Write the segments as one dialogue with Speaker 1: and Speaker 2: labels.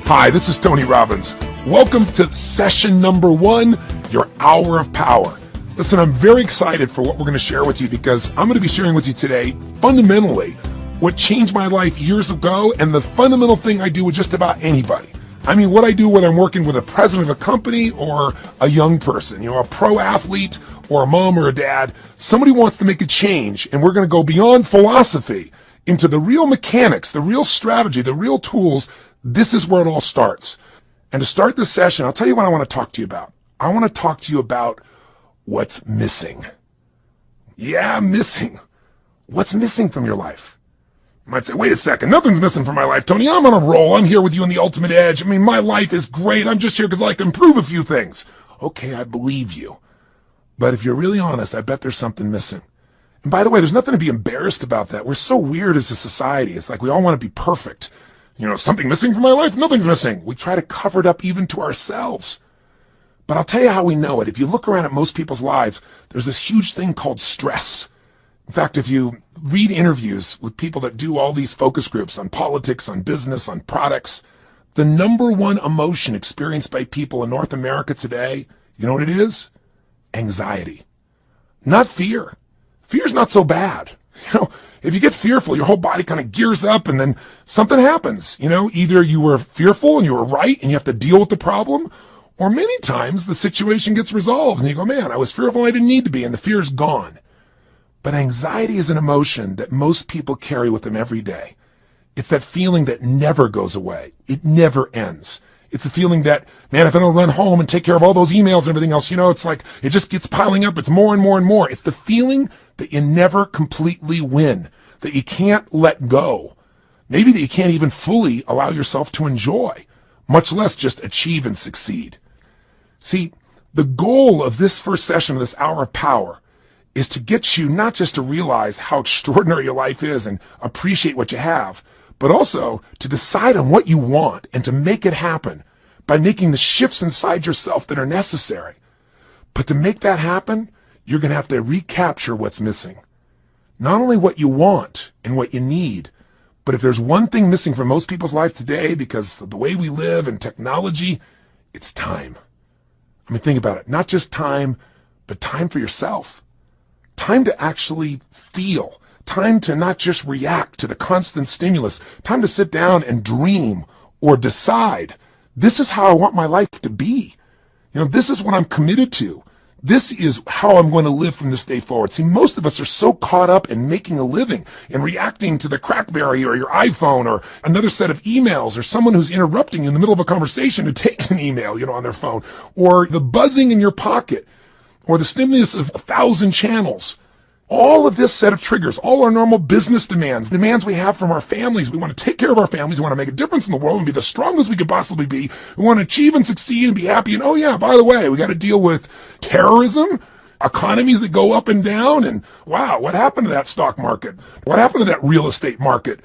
Speaker 1: Hi, this is Tony Robbins. Welcome to session number 1, your hour of power. Listen, I'm very excited for what we're going to share with you because I'm going to be sharing with you today, fundamentally, what changed my life years ago and the fundamental thing I do with just about anybody. I mean, what I do when I'm working with a president of a company or a young person, a pro athlete or a mom or a dad. Somebody wants to make a change, and we're going to go beyond philosophy into the real mechanics, the real strategy, the real tools. This is where it all starts. And to start this session, I'll tell you what I want to talk to you about. I want to talk to you about what's missing. Yeah, missing. What's missing from your life? You might say, wait a second, nothing's missing from my life, Tony. I'm on a roll. I'm here with you on the ultimate edge. I mean, my life is great. I'm just here because I like to improve a few things. Okay, I believe you. But if you're really honest, I bet there's something missing. And by the way, there's nothing to be embarrassed about that. We're so weird as a society. It's like we all want to be perfect. Something missing from my life? Nothing's missing. We try to cover it up even to ourselves. But I'll tell you how we know it. If you look around at most people's lives, there's this huge thing called stress. In fact, if you read interviews with people that do all these focus groups on politics, on business, on products, the number one emotion experienced by people in North America today, you know what it is? Anxiety. Not fear. Fear's not so bad. If you get fearful, your whole body kind of gears up and then something happens. Either you were fearful and you were right and you have to deal with the problem, or many times the situation gets resolved and you go, man, I was fearful and I didn't need to be, and the fear's gone. But anxiety is an emotion that most people carry with them every day. It's that feeling that never goes away. It never ends. It's a feeling that, man, if I don't run home and take care of all those emails and everything else, it's like it just gets piling up. It's more and more and more. It's the feeling that you never completely win, that you can't let go. Maybe that you can't even fully allow yourself to enjoy, much less just achieve and succeed. See, the goal of this first session of this hour of power is to get you not just to realize how extraordinary your life is and appreciate what you have, but also to decide on what you want and to make it happen by making the shifts inside yourself that are necessary. But to make that happen, you're going to have to recapture what's missing. Not only what you want and what you need, but if there's one thing missing from most people's life today because of the way we live and technology, it's time. I mean, think about it. Not just time, but time for yourself. Time to actually feel. Time to not just react to the constant stimulus. Time to sit down and dream or decide, this is how I want my life to be. This is what I'm committed to. This is how I'm going to live from this day forward. See, most of us are so caught up in making a living and reacting to the Crackberry or your iPhone or another set of emails or someone who's interrupting you in the middle of a conversation to take an email, on their phone, or the buzzing in your pocket, or the stimulus of 1,000 channels. All of this set of triggers, all our normal business demands we have from our families. We want to take care of our families. We want to make a difference in the world and be the strongest we could possibly be. We want to achieve and succeed and be happy. And oh yeah, by the way, we got to deal with terrorism, economies that go up and down. And wow, what happened to that stock market? What happened to that real estate market?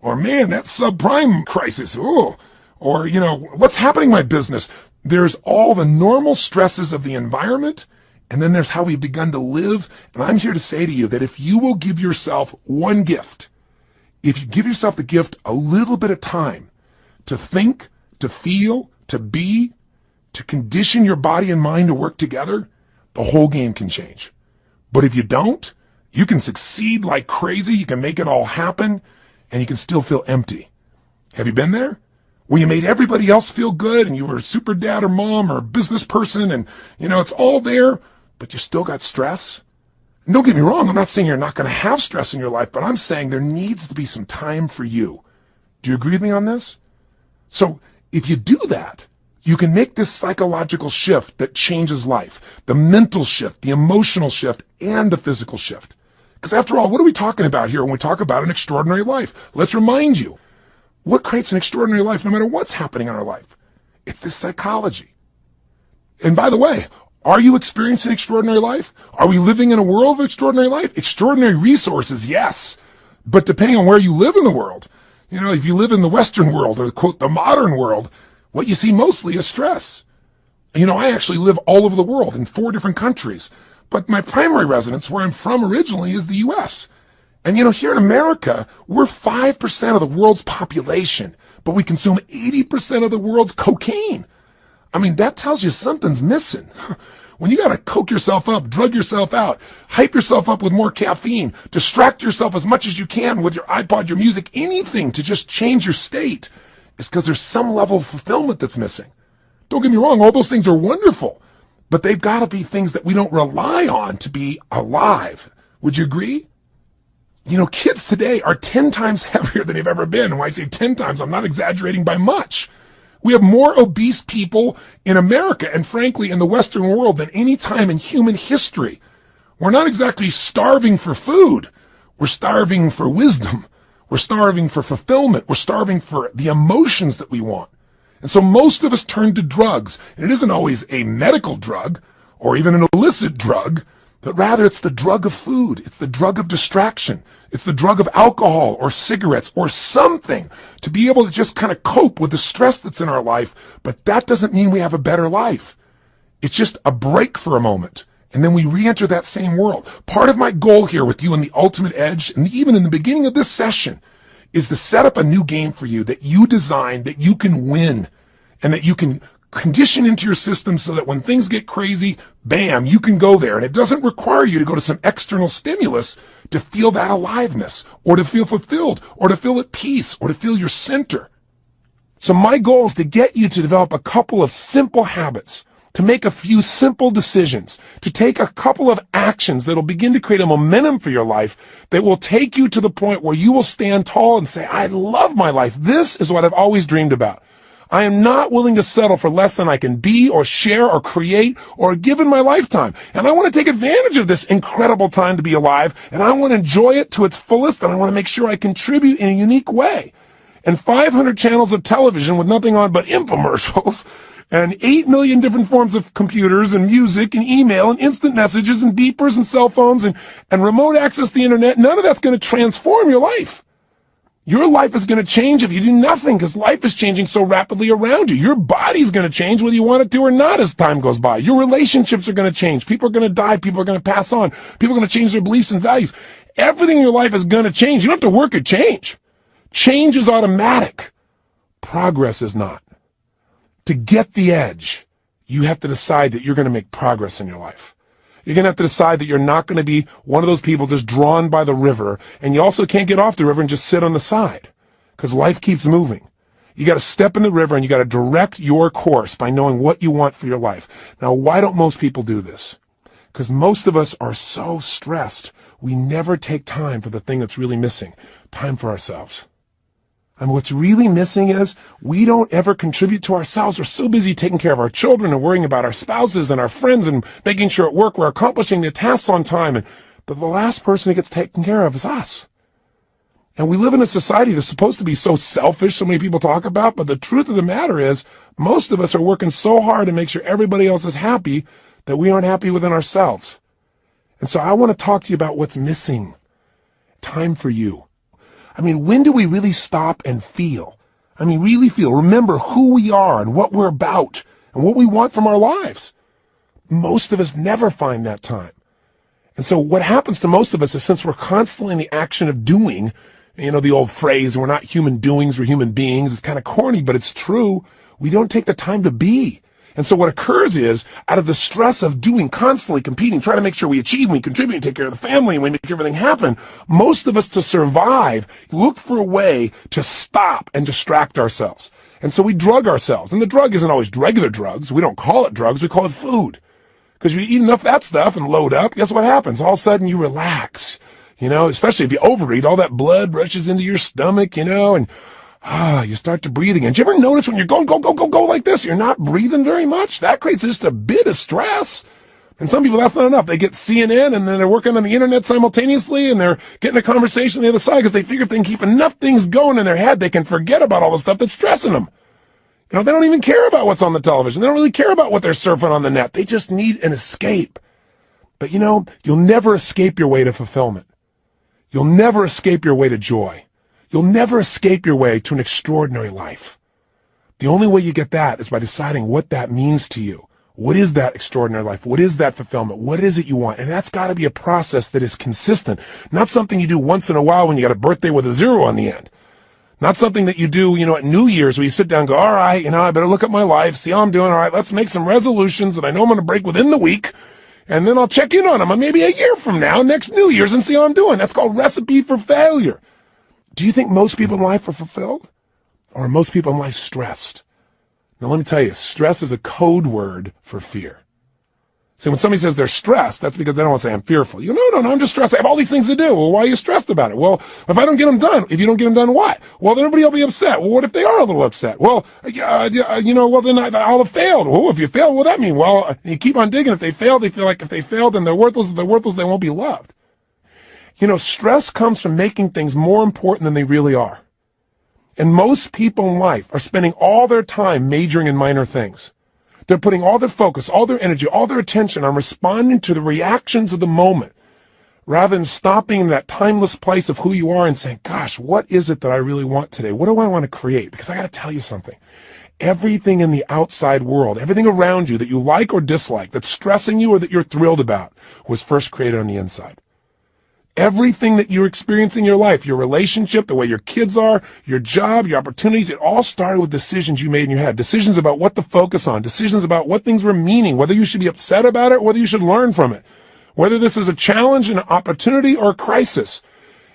Speaker 1: Or man, that subprime crisis. Ooh. Or, what's happening in my business? There's all the normal stresses of the environment. And then there's how we've begun to live. And I'm here to say to you that if you will give yourself one gift, if you give yourself the gift a little bit of time to think, to feel, to be, to condition your body and mind to work together, the whole game can change. But if you don't, you can succeed like crazy. You can make it all happen and you can still feel empty. Have you been there? Where you made everybody else feel good and you were a super dad or mom or a business person and, it's all there. But you still got stress? And don't get me wrong, I'm not saying you're not going to have stress in your life, but I'm saying there needs to be some time for you. Do you agree with me on this? So if you do that, you can make this psychological shift that changes life, the mental shift, the emotional shift, and the physical shift. Because after all, what are we talking about here when we talk about an extraordinary life? Let's remind you, what creates an extraordinary life no matter what's happening in our life? It's this psychology. And by the way, are you experiencing extraordinary life? Are we living in a world of extraordinary life? Extraordinary resources, yes. But depending on where you live in the world, if you live in the Western world or, quote, the modern world, what you see mostly is stress. I actually live all over the world in 4 different countries. But my primary residence, where I'm from originally, is the U.S. And here in America, we're 5% of the world's population. but we consume 80% of the world's cocaine. I mean, that tells you something's missing. When you gotta coke yourself up, drug yourself out, hype yourself up with more caffeine, distract yourself as much as you can with your iPod, your music, anything to just change your state, it's because there's some level of fulfillment that's missing. Don't get me wrong, all those things are wonderful, but they've got to be things that we don't rely on to be alive. Would you agree? You know, kids today are 10 times heavier than they've ever been. And when I say 10 times, I'm not exaggerating by much. We have more obese people in America and frankly in the Western world than any time in human history. We're not exactly starving for food. We're starving for wisdom. We're starving for fulfillment. We're starving for the emotions that we want. And so most of us turn to drugs. And it isn't always a medical drug or even an illicit drug, but rather it's the drug of food. It's the drug of distraction. It's the drug of alcohol or cigarettes or something to be able to just kind of cope with the stress that's in our life. But that doesn't mean we have a better life. It's just a break for a moment. And then we re-enter that same world. Part of my goal here with you in the Ultimate Edge, and even in the beginning of this session, is to set up a new game for you that you design, that you can win, and that you can condition into your system so that when things get crazy, bam, you can go there. And it doesn't require you to go to some external stimulus to feel that aliveness, or to feel fulfilled, or to feel at peace, or to feel your center. So my goal is to get you to develop a couple of simple habits, to make a few simple decisions, to take a couple of actions that'll begin to create a momentum for your life that will take you to the point where you will stand tall and say, I love my life. This is what I've always dreamed about. I am not willing to settle for less than I can be or share or create or give in my lifetime. And I want to take advantage of this incredible time to be alive, and I want to enjoy it to its fullest, and I want to make sure I contribute in a unique way. And 500 channels of television with nothing on but infomercials, and 8 million different forms of computers and music and email and instant messages and beepers and cell phones and remote access to the internet, none of that's going to transform your life. Your life is going to change if you do nothing, because life is changing so rapidly around you. Your body's going to change whether you want it to or not as time goes by. Your relationships are going to change. People are going to die. People are going to pass on. People are going to change their beliefs and values. Everything in your life is going to change. You don't have to work at change. Change is automatic. Progress is not. To get the edge, you have to decide that you're going to make progress in your life. You're going to have to decide that you're not going to be one of those people just drawn by the river, and you also can't get off the river and just sit on the side, because life keeps moving. You got to step in the river and you got to direct your course by knowing what you want for your life. Now, why don't most people do this? Because most of us are so stressed, we never take time for the thing that's really missing, time for ourselves. And what's really missing is we don't ever contribute to ourselves. We're so busy taking care of our children and worrying about our spouses and our friends and making sure at work we're accomplishing the tasks on time. But the last person who gets taken care of is us. And we live in a society that's supposed to be so selfish, so many people talk about, but the truth of the matter is most of us are working so hard to make sure everybody else is happy that we aren't happy within ourselves. And so I want to talk to you about what's missing. Time for you. I mean, when do we really stop and feel? I mean, really feel, remember who we are and what we're about and what we want from our lives. Most of us never find that time. And so what happens to most of us is, since we're constantly in the action of doing, you know, the old phrase, we're not human doings, we're human beings. It's kind of corny, but it's true. We don't take the time to be. And so what occurs is, out of the stress of doing, constantly competing, trying to make sure we achieve, we contribute, and take care of the family, and we make everything happen, most of us, to survive, look for a way to stop and distract ourselves. And so we drug ourselves. And the drug isn't always regular drugs. We don't call it drugs. We call it food. Because if you eat enough of that stuff and load up, guess what happens? All of a sudden you relax. You know, especially if you overeat, all that blood rushes into your stomach, you know, and you start to breathe again. Do you ever notice when you're going, go like this, you're not breathing very much? That creates just a bit of stress. And some people, that's not enough. They get CNN and then they're working on the internet simultaneously, and they're getting a conversation on the other side because they figure if they can keep enough things going in their head, they can forget about all the stuff that's stressing them. You know, they don't even care about what's on the television. They don't really care about what they're surfing on the net. They just need an escape. But you know, you'll never escape your way to fulfillment. You'll never escape your way to joy. You'll never escape your way to an extraordinary life. The only way you get that is by deciding what that means to you. What is that extraordinary life? What is that fulfillment? What is it you want? And that's got to be a process that is consistent, not something you do once in a while when you got a birthday with a zero on the end. Not something that you do, at New Year's where you sit down and go, all right, I better look at my life, see how I'm doing. All right, let's make some resolutions that I know I'm going to break within the week. And then I'll check in on them maybe a year from now, next New Year's, and see how I'm doing. That's called recipe for failure. Do you think most people in life are fulfilled? Or are most people in life stressed? Now, let me tell you, stress is a code word for fear. See, when somebody says they're stressed, that's because they don't want to say I'm fearful. No, I'm just stressed. I have all these things to do. Well, why are you stressed about it? Well, if I don't get them done, if you don't get them done, what? Well, then everybody will be upset. Well, what if they are a little upset? Well, then I'll have failed. Well, if you fail, what does that mean? Well, you keep on digging. If they fail, they feel like if they failed, then they're worthless. If they're worthless, they won't be loved. Stress comes from making things more important than they really are. And most people in life are spending all their time majoring in minor things. They're putting all their focus, all their energy, all their attention on responding to the reactions of the moment, rather than stopping in that timeless place of who you are and saying, gosh, what is it that I really want today? What do I want to create? Because I got to tell you something. Everything in the outside world, everything around you that you like or dislike, that's stressing you or that you're thrilled about, was first created on the inside. Everything that you're experiencing in your life, your relationship, the way your kids are, your job, your opportunities, it all started with decisions you made in your head. Decisions about what to focus on, decisions about what things were meaning, whether you should be upset about it, whether you should learn from it, whether this is a challenge, an opportunity, or a crisis.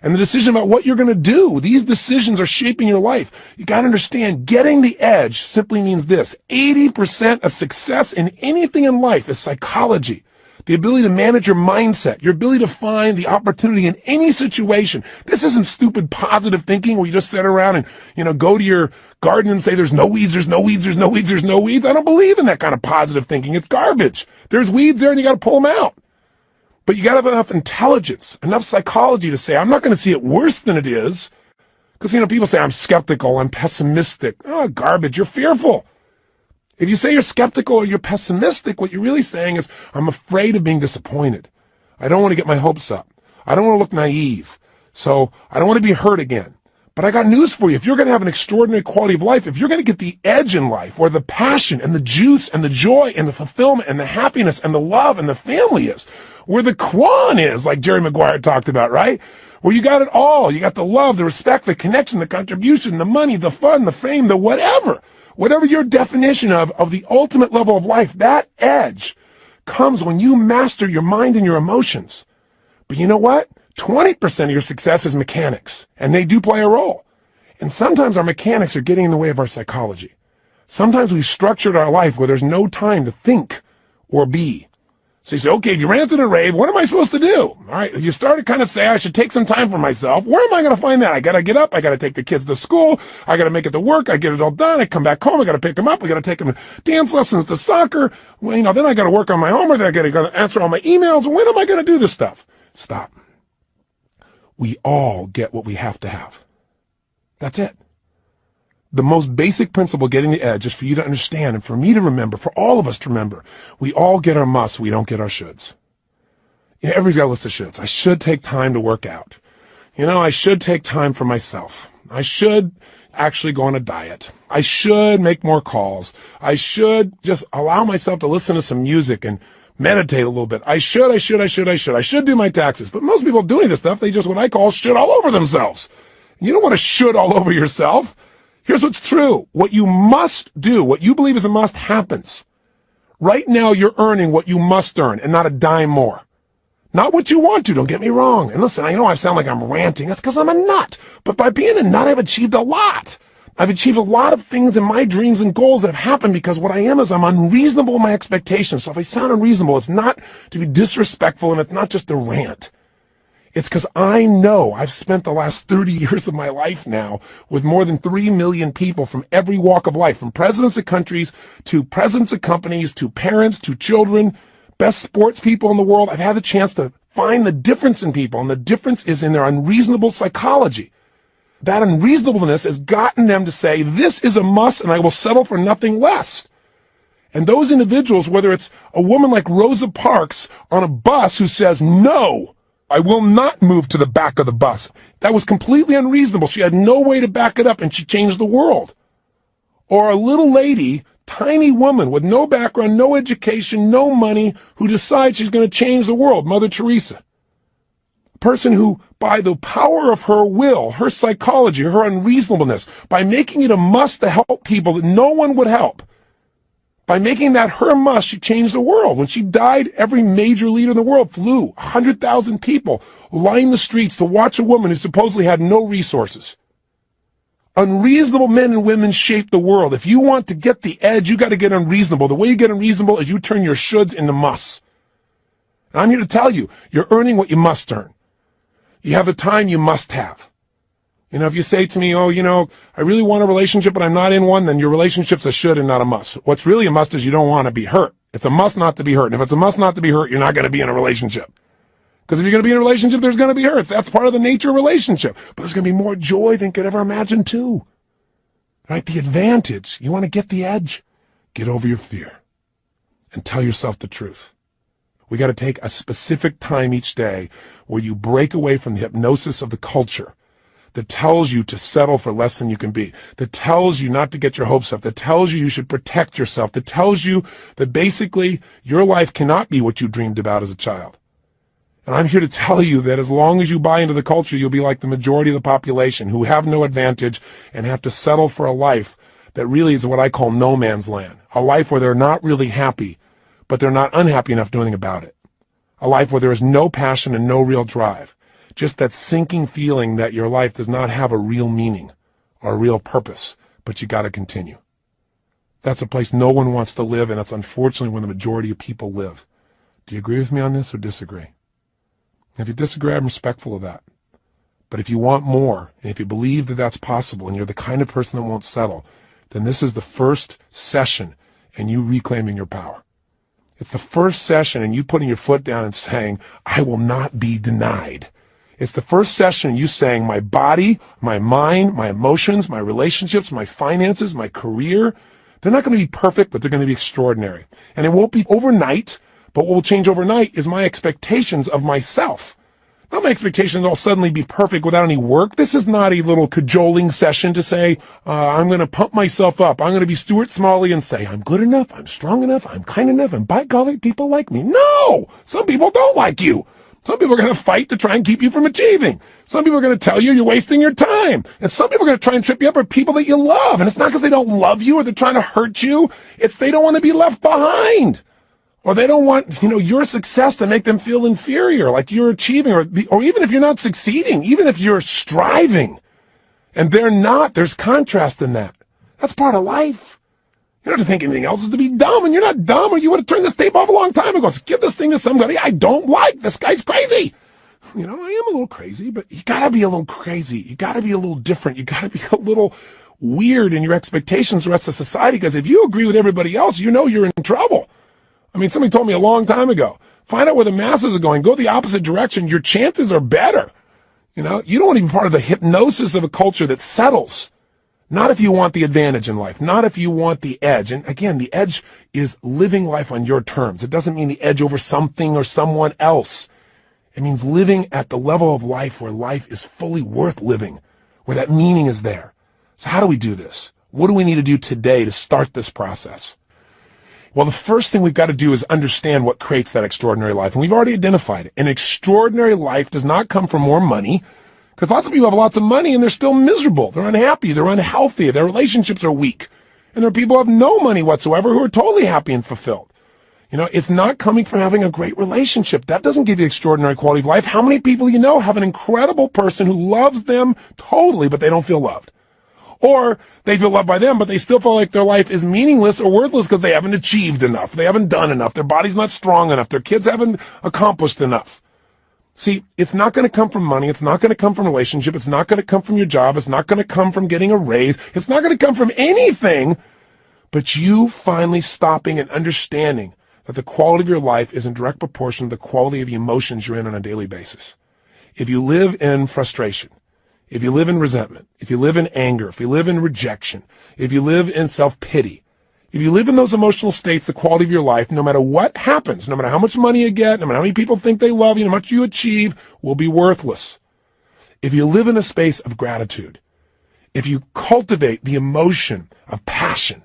Speaker 1: And the decision about what you're going to do, these decisions are shaping your life. You got to understand, getting the edge simply means this. 80% of success in anything in life is psychology. The ability to manage your mindset, your ability to find the opportunity in any situation. This isn't stupid positive thinking where you just sit around and, go to your garden and say, there's no weeds, there's no weeds, there's no weeds, there's no weeds. I don't believe in that kind of positive thinking. It's garbage. There's weeds there and you got to pull them out. But you got to have enough intelligence, enough psychology to say, I'm not going to see it worse than it is. Because, people say, I'm skeptical, I'm pessimistic. Oh, garbage. You're fearful. If you say you're skeptical or you're pessimistic, what you're really saying is, I'm afraid of being disappointed. I don't want to get my hopes up. I don't want to look naive. So I don't want to be hurt again. But I got news for you. If you're going to have an extraordinary quality of life, if you're going to get the edge in life, where the passion and the juice and the joy and the fulfillment and the happiness and the love and the family is, where the Quan is, like Jerry Maguire talked about, right? Where you got it all. You got the love, the respect, the connection, the contribution, the money, the fun, the fame, the whatever. Whatever your definition of the ultimate level of life, that edge comes when you master your mind and your emotions. But you know what? 20% of your success is mechanics, and they do play a role. And sometimes our mechanics are getting in the way of our psychology. Sometimes we've structured our life where there's no time to think or be. So you say, okay, if you ranted and rave, what am I supposed to do? All right, you start to kind of say, I should take some time for myself. Where am I going to find that? I got to get up. I got to take the kids to school. I got to make it to work. I get it all done. I come back home. I got to pick them up. I got to take them to dance lessons, to soccer. Well, then I got to work on my homework. Then I got to answer all my emails. When am I going to do this stuff? Stop. We all get what we have to have. That's it. The most basic principle getting the edge is for you to understand and for me to remember, for all of us to remember, we all get our musts, we don't get our shoulds. Everybody's got a list of shoulds. I should take time to work out. I should take time for myself. I should actually go on a diet. I should make more calls. I should just allow myself to listen to some music and meditate a little bit. I should do my taxes. But most people doing this stuff, they just what I call shit all over themselves. You don't want to shit all over yourself. Here's what's true. What you must do, what you believe is a must, happens. Right now, you're earning what you must earn and not a dime more. Not what you want to, don't get me wrong. And listen, I know I sound like I'm ranting. That's because I'm a nut. But by being a nut, I've achieved a lot. I've achieved a lot of things in my dreams and goals that have happened because what I am is I'm unreasonable in my expectations. So if I sound unreasonable, it's not to be disrespectful and it's not just a rant. It's because I know I've spent the last 30 years of my life now with more than 3 million people from every walk of life, from presidents of countries to presidents of companies to parents to children, best sports people in the world. I've had the chance to find the difference in people, and the difference is in their unreasonable psychology. That unreasonableness has gotten them to say, this is a must and I will settle for nothing less. And those individuals, whether it's a woman like Rosa Parks on a bus who says, no, I will not move to the back of the bus. That was completely unreasonable. She had no way to back it up, and she changed the world. Or a little lady, tiny woman with no background, no education, no money, who decides she's going to change the world, Mother Teresa. A person who by the power of her will, her psychology, her unreasonableness, by making it a must to help people that no one would help. By making that her must, she changed the world. When she died, every major leader in the world flew. 100,000 people lined the streets to watch a woman who supposedly had no resources. Unreasonable men and women shape the world. If you want to get the edge, you got to get unreasonable. The way you get unreasonable is you turn your shoulds into musts. And I'm here to tell you, you're earning what you must earn. You have the time you must have. You know, if you say to me, oh, I really want a relationship, but I'm not in one, then your relationship's a should and not a must. What's really a must is you don't want to be hurt. It's a must not to be hurt. And if it's a must not to be hurt, you're not going to be in a relationship. Because if you're going to be in a relationship, there's going to be hurts. That's part of the nature of a relationship. But there's going to be more joy than you could ever imagine too. Right? The advantage. You want to get the edge. Get over your fear and tell yourself the truth. We got to take a specific time each day where you break away from the hypnosis of the culture that tells you to settle for less than you can be, that tells you not to get your hopes up, that tells you you should protect yourself, that tells you that basically your life cannot be what you dreamed about as a child. And I'm here to tell you that as long as you buy into the culture, you'll be like the majority of the population who have no advantage and have to settle for a life that really is what I call no man's land, a life where they're not really happy, but they're not unhappy enough to do anything about it, a life where there is no passion and no real drive. Just that sinking feeling that your life does not have a real meaning or a real purpose, but you got to continue. That's a place no one wants to live, and that's unfortunately where the majority of people live. Do you agree with me on this or disagree? If you disagree, I'm respectful of that. But if you want more, and if you believe that that's possible, and you're the kind of person that won't settle, then this is the first session in you reclaiming your power. It's the first session in you putting your foot down and saying, I will not be denied. It's the first session you saying my body, my mind, my emotions, my relationships, my finances, my career, they're not going to be perfect, but they're going to be extraordinary. And it won't be overnight, but what will change overnight is my expectations of myself. Not my expectations will suddenly be perfect without any work. This is not a little cajoling session to say, I'm going to pump myself up. I'm going to be Stuart Smalley and say, I'm good enough, I'm strong enough, I'm kind enough, and by golly, people like me. No! Some people don't like you. Some people are going to fight to try and keep you from achieving. Some people are going to tell you you're wasting your time. And some people are going to try and trip you up are people that you love. And it's not because they don't love you or they're trying to hurt you. It's they don't want to be left behind. Or they don't want, your success to make them feel inferior, like you're achieving, or even if you're not succeeding, even if you're striving. And they're not, there's contrast in that. That's part of life. You don't have to think anything else is to be dumb, and you're not dumb, or you would have turned this tape off a long time ago. So give this thing to somebody I don't like. This guy's crazy. I am a little crazy, but you gotta be a little crazy. You gotta be a little different. You gotta be a little weird in your expectations of the rest of society, because if you agree with everybody else, you're in trouble. Somebody told me a long time ago, find out where the masses are going, go the opposite direction, your chances are better. You don't want to be part of the hypnosis of a culture that settles. Not if you want the advantage in life, not if you want the edge. And again, the edge is living life on your terms. It doesn't mean the edge over something or someone else. It means living at the level of life where life is fully worth living, where that meaning is there. So how do we do this? What do we need to do today to start this process? Well, the first thing we've got to do is understand what creates that extraordinary life. And we've already identified it. An extraordinary life does not come from more money, because lots of people have lots of money and they're still miserable. They're unhappy. They're unhealthy. Their relationships are weak. And there are people who have no money whatsoever who are totally happy and fulfilled. It's not coming from having a great relationship. That doesn't give you extraordinary quality of life. How many people have an incredible person who loves them totally, but they don't feel loved? Or they feel loved by them, but they still feel like their life is meaningless or worthless because they haven't achieved enough. They haven't done enough. Their body's not strong enough. Their kids haven't accomplished enough. See, it's not going to come from money. It's not going to come from relationship. It's not going to come from your job. It's not going to come from getting a raise. It's not going to come from anything but you finally stopping and understanding that the quality of your life is in direct proportion to the quality of the emotions you're in on a daily basis. If you live in frustration, if you live in resentment, if you live in anger, if you live in rejection, if you live in self-pity, if you live in those emotional states, the quality of your life, no matter what happens, no matter how much money you get, no matter how many people think they love you, no matter how much you achieve, will be worthless. If you live in a space of gratitude, if you cultivate the emotion of passion,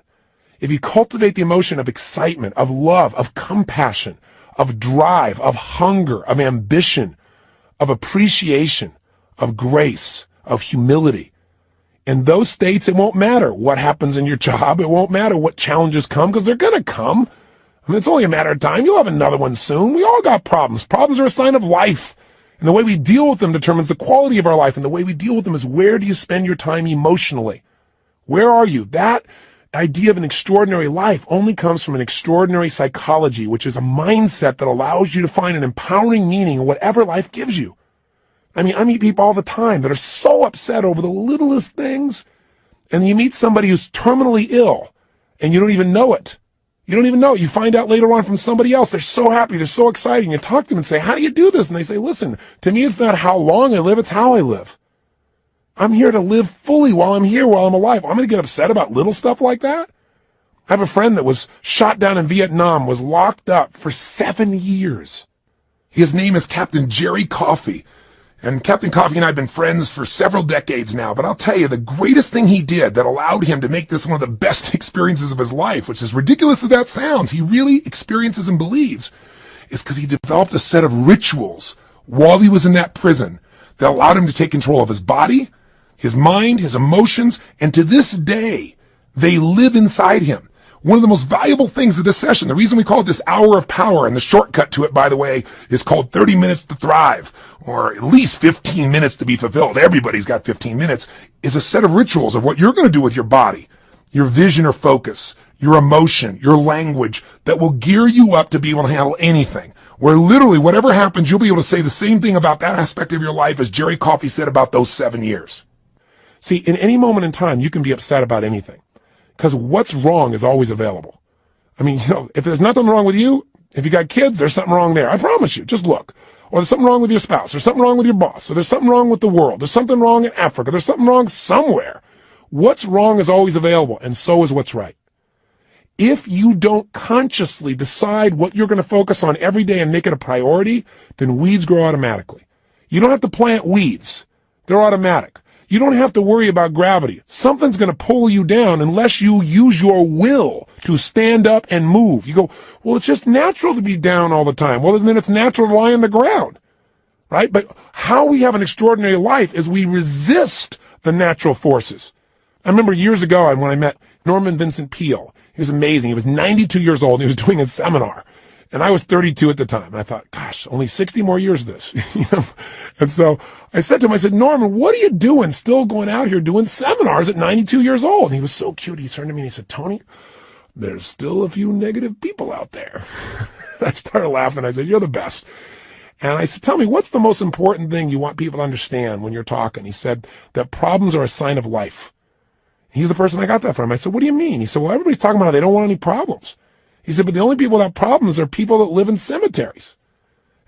Speaker 1: if you cultivate the emotion of excitement, of love, of compassion, of drive, of hunger, of ambition, of appreciation, of grace, of humility. In those states, it won't matter what happens in your job. It won't matter what challenges come, because they're going to come. I mean, it's only a matter of time. You'll have another one soon. We all got problems. Problems are a sign of life. And the way we deal with them determines the quality of our life. And the way we deal with them is, where do you spend your time emotionally? Where are you? That idea of an extraordinary life only comes from an extraordinary psychology, which is a mindset that allows you to find an empowering meaning in whatever life gives you. I mean, I meet people all the time that are so upset over the littlest things. And you meet somebody who's terminally ill and you don't even know it. You don't even know. You find out later on from somebody else. They're so happy. They're so excited. You talk to them and say, how do you do this? And they say, listen, to me, it's not how long I live. It's how I live. I'm here to live fully while I'm here, while I'm alive. I'm going to get upset about little stuff like that. I have a friend that was shot down in Vietnam, was locked up for 7 years. His name is Captain Jerry Coffey. And Captain Coffey and I have been friends for several decades now, but I'll tell you, the greatest thing he did that allowed him to make this one of the best experiences of his life, which is ridiculous as that sounds, he really experiences and believes, is because he developed a set of rituals while he was in that prison that allowed him to take control of his body, his mind, his emotions, and to this day, they live inside him. One of the most valuable things of this session, the reason we call it this hour of power, and the shortcut to it, by the way, is called 30 minutes to thrive, or at least 15 minutes to be fulfilled. Everybody's got 15 minutes, is a set of rituals of what you're going to do with your body, your vision or focus, your emotion, your language, that will gear you up to be able to handle anything. Where literally whatever happens, you'll be able to say the same thing about that aspect of your life as Jerry Coffey said about those 7 years. See, in any moment in time, you can be upset about anything. Because what's wrong is always available. I mean, if there's nothing wrong with you, if you got kids, there's something wrong there. I promise you. Just look. Or there's something wrong with your spouse. There's something wrong with your boss. Or there's something wrong with the world. There's something wrong in Africa. There's something wrong somewhere. What's wrong is always available, and so is what's right. If you don't consciously decide what you're going to focus on every day and make it a priority, then weeds grow automatically. You don't have to plant weeds. They're automatic. You don't have to worry about gravity. Something's going to pull you down unless you use your will to stand up and move. You go, well, it's just natural to be down all the time. Well, then it's natural to lie on the ground, right? But how we have an extraordinary life is we resist the natural forces. I remember years ago when I met Norman Vincent Peale. He was amazing. He was 92 years old, and he was doing a seminar. And I was 32 at the time. And I thought, gosh, only 60 more years of this. And so I said to him, I said, Norman, what are you doing still going out here doing seminars at 92 years old? And he was so cute. He turned to me and he said, Tony, there's still a few negative people out there. I started laughing. I said, you're the best. And I said, tell me, what's the most important thing you want people to understand when you're talking? He said that problems are a sign of life. He's the person I got that from. I said, what do you mean? He said, well, everybody's talking about how they don't want any problems. He said, but the only people without problems are people that live in cemeteries.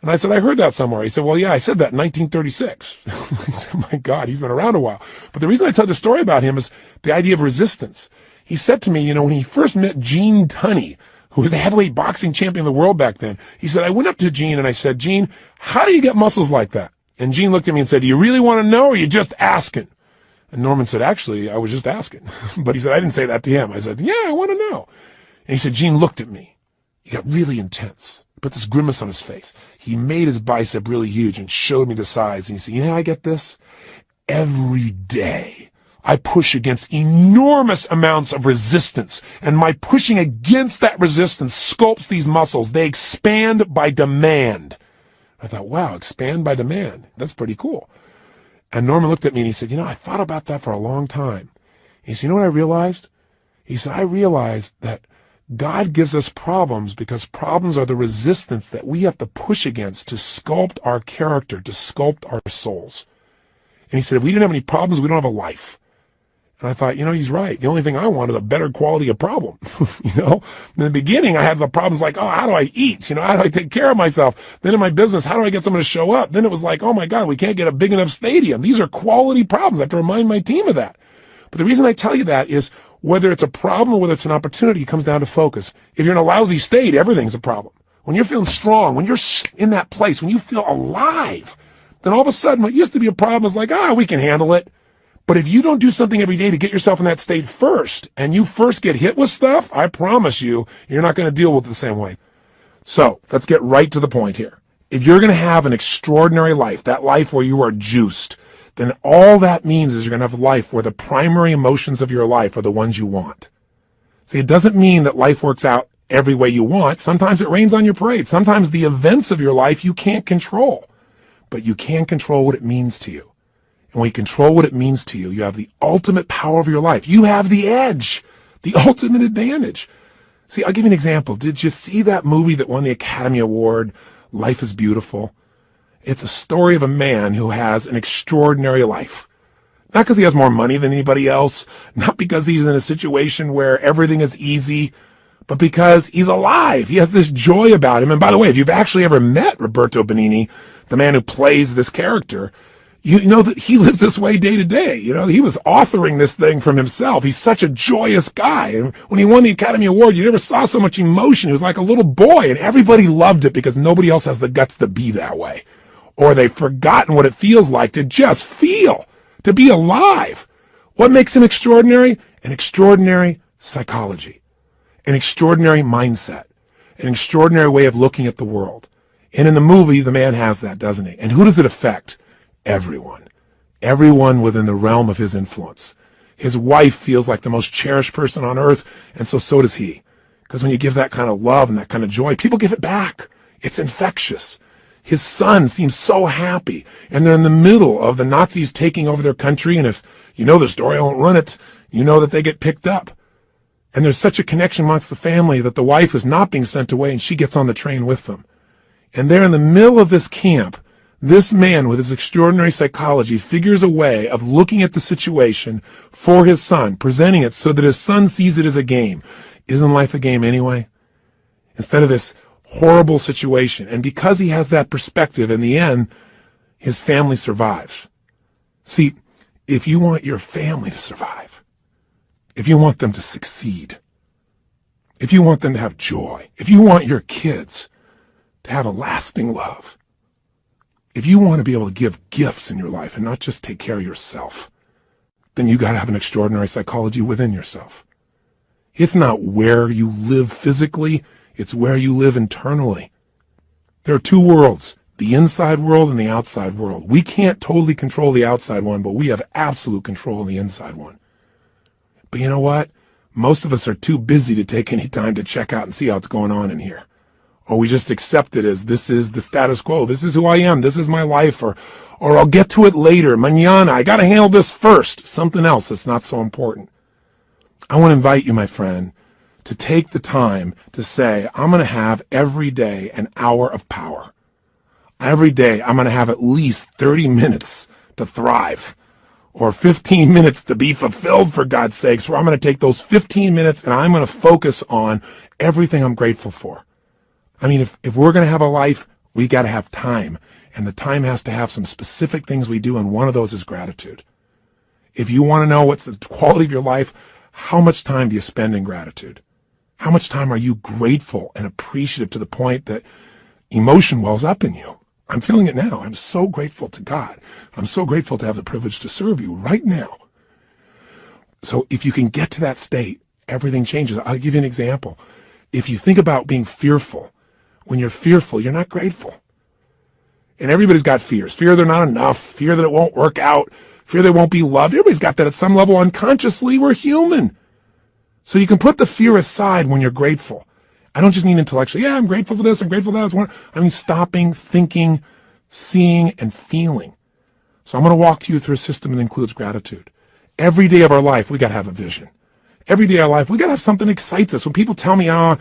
Speaker 1: And I said, I heard that somewhere. He said, well, yeah, I said that in 1936. I said, my God, he's been around a while. But the reason I tell the story about him is the idea of resistance. He said to me, when he first met Gene Tunney, who was the heavyweight boxing champion of the world back then, he said, I went up to Gene and I said, Gene, how do you get muscles like that? And Gene looked at me and said, do you really want to know, or are you just asking? And Norman said, actually, I was just asking. But he said, I didn't say that to him. I said, yeah, I want to know. And he said, Gene looked at me. He got really intense. He put this grimace on his face. He made his bicep really huge and showed me the size. And he said, you know how I get this? Every day I push against enormous amounts of resistance. And my pushing against that resistance sculpts these muscles. They expand by demand. I thought, wow, expand by demand. That's pretty cool. And Norman looked at me and he said, I thought about that for a long time. He said, you know what I realized? He said, I realized that God gives us problems because problems are the resistance that we have to push against to sculpt our character, to sculpt our souls. And he said, if we didn't have any problems, we don't have a life. And I thought, he's right. The only thing I want is a better quality of problem. In the beginning, I had the problems like, oh, how do I eat? How do I take care of myself? Then in my business, how do I get someone to show up? Then it was like, oh my God, we can't get a big enough stadium. These are quality problems. I have to remind my team of that. But the reason I tell you that is whether it's a problem or whether it's an opportunity, it comes down to focus. If you're in a lousy state, everything's a problem. When you're feeling strong, when you're in that place, when you feel alive, then all of a sudden what used to be a problem is like, we can handle it. But if you don't do something every day to get yourself in that state first, and you first get hit with stuff, I promise you, you're not going to deal with it the same way. So let's get right to the point here. If you're going to have an extraordinary life, that life where you are juiced, then all that means is you're going to have a life where the primary emotions of your life are the ones you want. See, it doesn't mean that life works out every way you want. Sometimes it rains on your parade. Sometimes the events of your life you can't control, but you can control what it means to you. And when you control what it means to you, you have the ultimate power of your life. You have the edge, the ultimate advantage. See, I'll give you an example. Did you see that movie that won the Academy Award, Life is Beautiful? It's a story of a man who has an extraordinary life. Not because he has more money than anybody else, not because he's in a situation where everything is easy, but because he's alive. He has this joy about him. And by the way, if you've actually ever met Roberto Benigni, the man who plays this character, you know that he lives this way day to day. You know, he was authoring this thing from himself. He's such a joyous guy. And when he won the Academy Award, you never saw so much emotion. He was like a little boy, and everybody loved it because nobody else has the guts to be that way. Or they've forgotten what it feels like to just feel, to be alive. What makes him extraordinary? An extraordinary psychology, an extraordinary mindset, an extraordinary way of looking at the world. And in the movie, the man has that, doesn't he? And who does it affect? Everyone. Everyone within the realm of his influence. His wife feels like the most cherished person on earth, and so does he. Because when you give that kind of love and that kind of joy, people give it back. It's infectious. His son seems so happy, and they're in the middle of the Nazis taking over their country, and if you know the story, I won't run it, you know that they get picked up. And there's such a connection amongst the family that the wife is not being sent away, and she gets on the train with them. And they're in the middle of this camp. This man with his extraordinary psychology figures a way of looking at the situation for his son, presenting it so that his son sees it as a game. Isn't life a game anyway? Instead of this horrible situation. And because he has that perspective, in the end, his family survives. See, if you want your family to survive, if you want them to succeed, if you want them to have joy, if you want your kids to have a lasting love, if you want to be able to give gifts in your life and not just take care of yourself, then you got to have an extraordinary psychology within yourself. It's not where you live physically, it's where you live internally. There are two worlds, the inside world and the outside world. We can't totally control the outside one, but we have absolute control of the inside one. But you know what? Most of us are too busy to take any time to check out and see how it's going on in here. Or we just accept it as this is the status quo. This is who I am. This is my life. Or I'll get to it later. Mañana. I got to handle this first. Something else that's not so important. I want to invite you, my friend, to take the time to say, I'm going to have every day an hour of power. Every day I'm going to have at least 30 minutes to thrive, or 15 minutes to be fulfilled, for God's sakes, where I'm going to take those 15 minutes and I'm going to focus on everything I'm grateful for. I mean, if we're going to have a life, we got to have time, and the time has to have some specific things we do, and one of those is gratitude. If you want to know what's the quality of your life, how much time do you spend in gratitude? How much time are you grateful and appreciative to the point that emotion wells up in you? I'm feeling it now. I'm so grateful to God. I'm so grateful to have the privilege to serve you right now. So if you can get to that state, everything changes. I'll give you an example. If you think about being fearful, when you're fearful, you're not grateful. And everybody's got fears. Fear they're not enough. Fear that it won't work out. Fear they won't be loved. Everybody's got that at some level unconsciously. We're human. So you can put the fear aside when you're grateful. I don't just mean intellectually. Yeah, I'm grateful for this. I'm grateful for that. I mean stopping, thinking, seeing, and feeling. So I'm going to walk you through a system that includes gratitude. Every day of our life, we got to have a vision. Every day of our life, we got to have something that excites us. When people tell me, oh,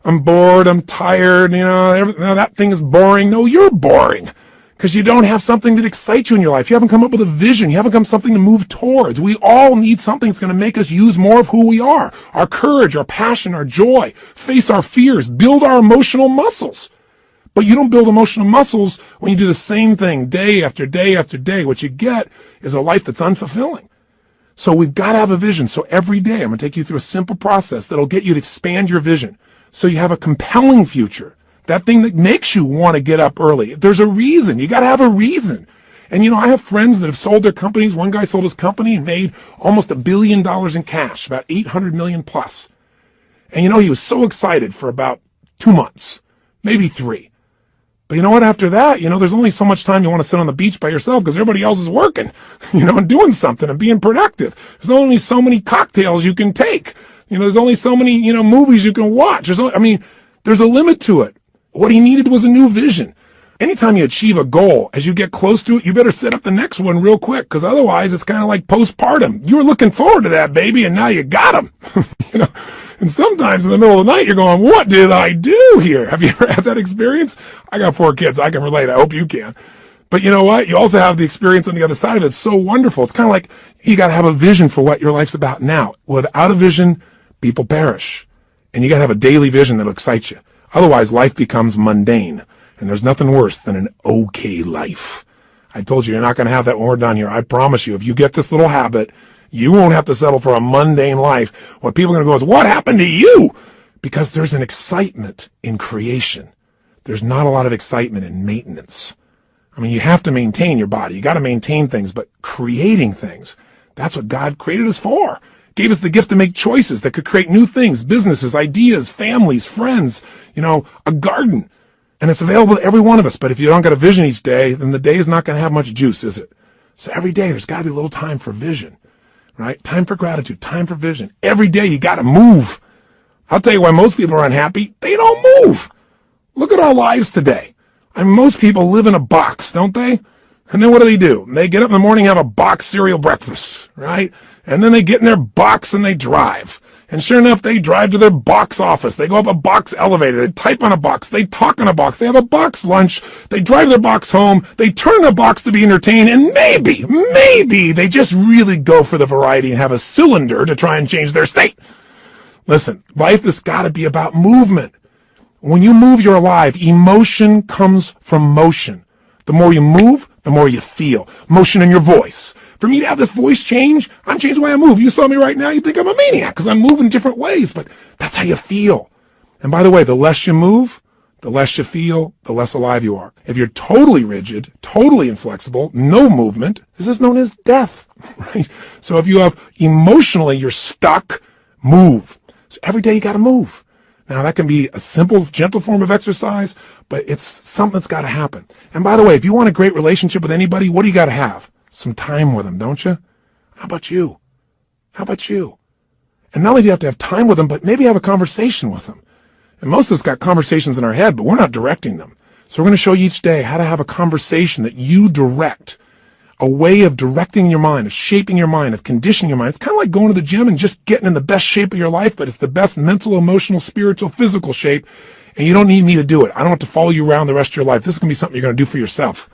Speaker 1: I'm bored, I'm tired, that thing is boring. No, you're boring. Because you don't have something that excites you in your life. You haven't come up with a vision. You haven't come something to move towards. We all need something that's going to make us use more of who we are. Our courage, our passion, our joy. Face our fears. Build our emotional muscles. But you don't build emotional muscles when you do the same thing day after day after day. What you get is a life that's unfulfilling. So we've got to have a vision. So every day I'm going to take you through a simple process that'll get you to expand your vision. So you have a compelling future. That thing that makes you want to get up early. There's a reason. You got to have a reason. And I have friends that have sold their companies. One guy sold his company and made almost $1 billion in cash, about 800 million plus. And he was so excited for about 2 months, maybe 3. But you know what? After that, there's only so much time you want to sit on the beach by yourself because everybody else is working, and doing something and being productive. There's only so many cocktails you can take. There's only so many, movies you can watch. There's a limit to it. What he needed was a new vision. Anytime you achieve a goal, as you get close to it, you better set up the next one real quick, because otherwise it's kind of like postpartum. You were looking forward to that baby, and now you got him. And sometimes in the middle of the night, you're going, what did I do here? Have you ever had that experience? I got 4 kids. I can relate. I hope you can. But you know what? You also have the experience on the other side of it. It's so wonderful. It's kind of like you got to have a vision for what your life's about now. Without a vision, people perish. And you got to have a daily vision that excites you. Otherwise, life becomes mundane. And there's nothing worse than an okay life. I told you, you're not going to have that when we're done here. I promise you, if you get this little habit, you won't have to settle for a mundane life. What people are going to go is, what happened to you? Because there's an excitement in creation. There's not a lot of excitement in maintenance. You have to maintain your body. You got to maintain things, but creating things, that's what God created us for. Gave us the gift to make choices that could create new things, businesses, ideas, families, friends, a garden. And it's available to every one of us. But if you don't got a vision each day, then the day is not going to have much juice, is it? So every day there's got to be a little time for vision, right? Time for gratitude, time for vision. Every day you got to move. I'll tell you why most people are unhappy. They don't move. Look at our lives today. Most people live in a box, don't they? And then what do? They get up in the morning, have a box cereal breakfast, right? And then they get in their box and they drive. And sure enough, they drive to their box office. They go up a box elevator. They type on a box. They talk on a box. They have a box lunch. They drive their box home. They turn the box to be entertained. And maybe they just really go for the variety and have a cylinder to try and change their state. Listen, life has got to be about movement. When you move, you're alive. Emotion comes from motion. The more you move, the more you feel. Motion in your voice. For me to have this voice change, I'm changing the way I move. You saw me right now, you think I'm a maniac because I'm moving different ways, but that's how you feel. And by the way, the less you move, the less you feel, the less alive you are. If you're totally rigid, totally inflexible, no movement, this is known as death, right? So if you have emotionally, you're stuck, move. So every day you got to move. Now that can be a simple, gentle form of exercise, but it's something that's got to happen. And by the way, if you want a great relationship with anybody, what do you got to have? Some time with them, don't you? How about you? And not only do you have to have time with them, but maybe have a conversation with them. And most of us got conversations in our head, but we're not directing them. So we're going to show you each day how to have a conversation that you direct. A way of directing your mind, of shaping your mind, of conditioning your mind. It's kind of like going to the gym and just getting in the best shape of your life, but it's the best mental, emotional, spiritual, physical shape. And you don't need me to do it. I don't have to follow you around the rest of your life. This is going to be something you're going to do for yourself.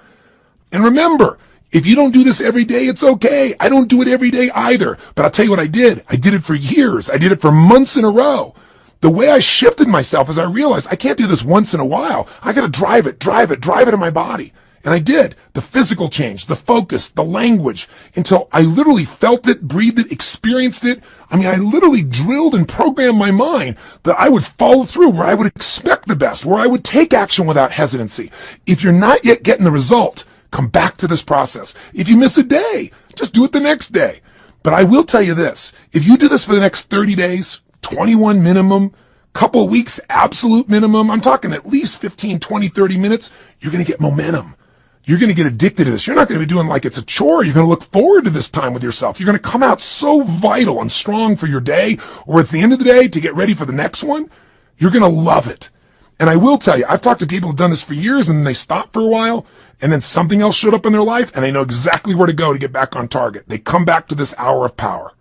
Speaker 1: And remember, if you don't do this every day, it's okay. I don't do it every day either. But I'll tell you what I did. I did it for years. I did it for months in a row. The way I shifted myself is I realized I can't do this once in a while. I got to drive it in my body. And I did. The physical change, the focus, the language, until I literally felt it, breathed it, experienced it. I literally drilled and programmed my mind that I would follow through, where I would expect the best, where I would take action without hesitancy. If you're not yet getting the result, come back to this process. If you miss a day, just do it the next day. But I will tell you this. If you do this for the next 30 days, 21 minimum, couple of weeks, absolute minimum, I'm talking at least 15, 20, 30 minutes, you're going to get momentum. You're going to get addicted to this. You're not going to be doing like it's a chore. You're going to look forward to this time with yourself. You're going to come out so vital and strong for your day, or at the end of the day to get ready for the next one. You're going to love it. And I will tell you, I've talked to people who've done this for years and then they stopped for a while and then something else showed up in their life and they know exactly where to go to get back on target. They come back to this hour of power.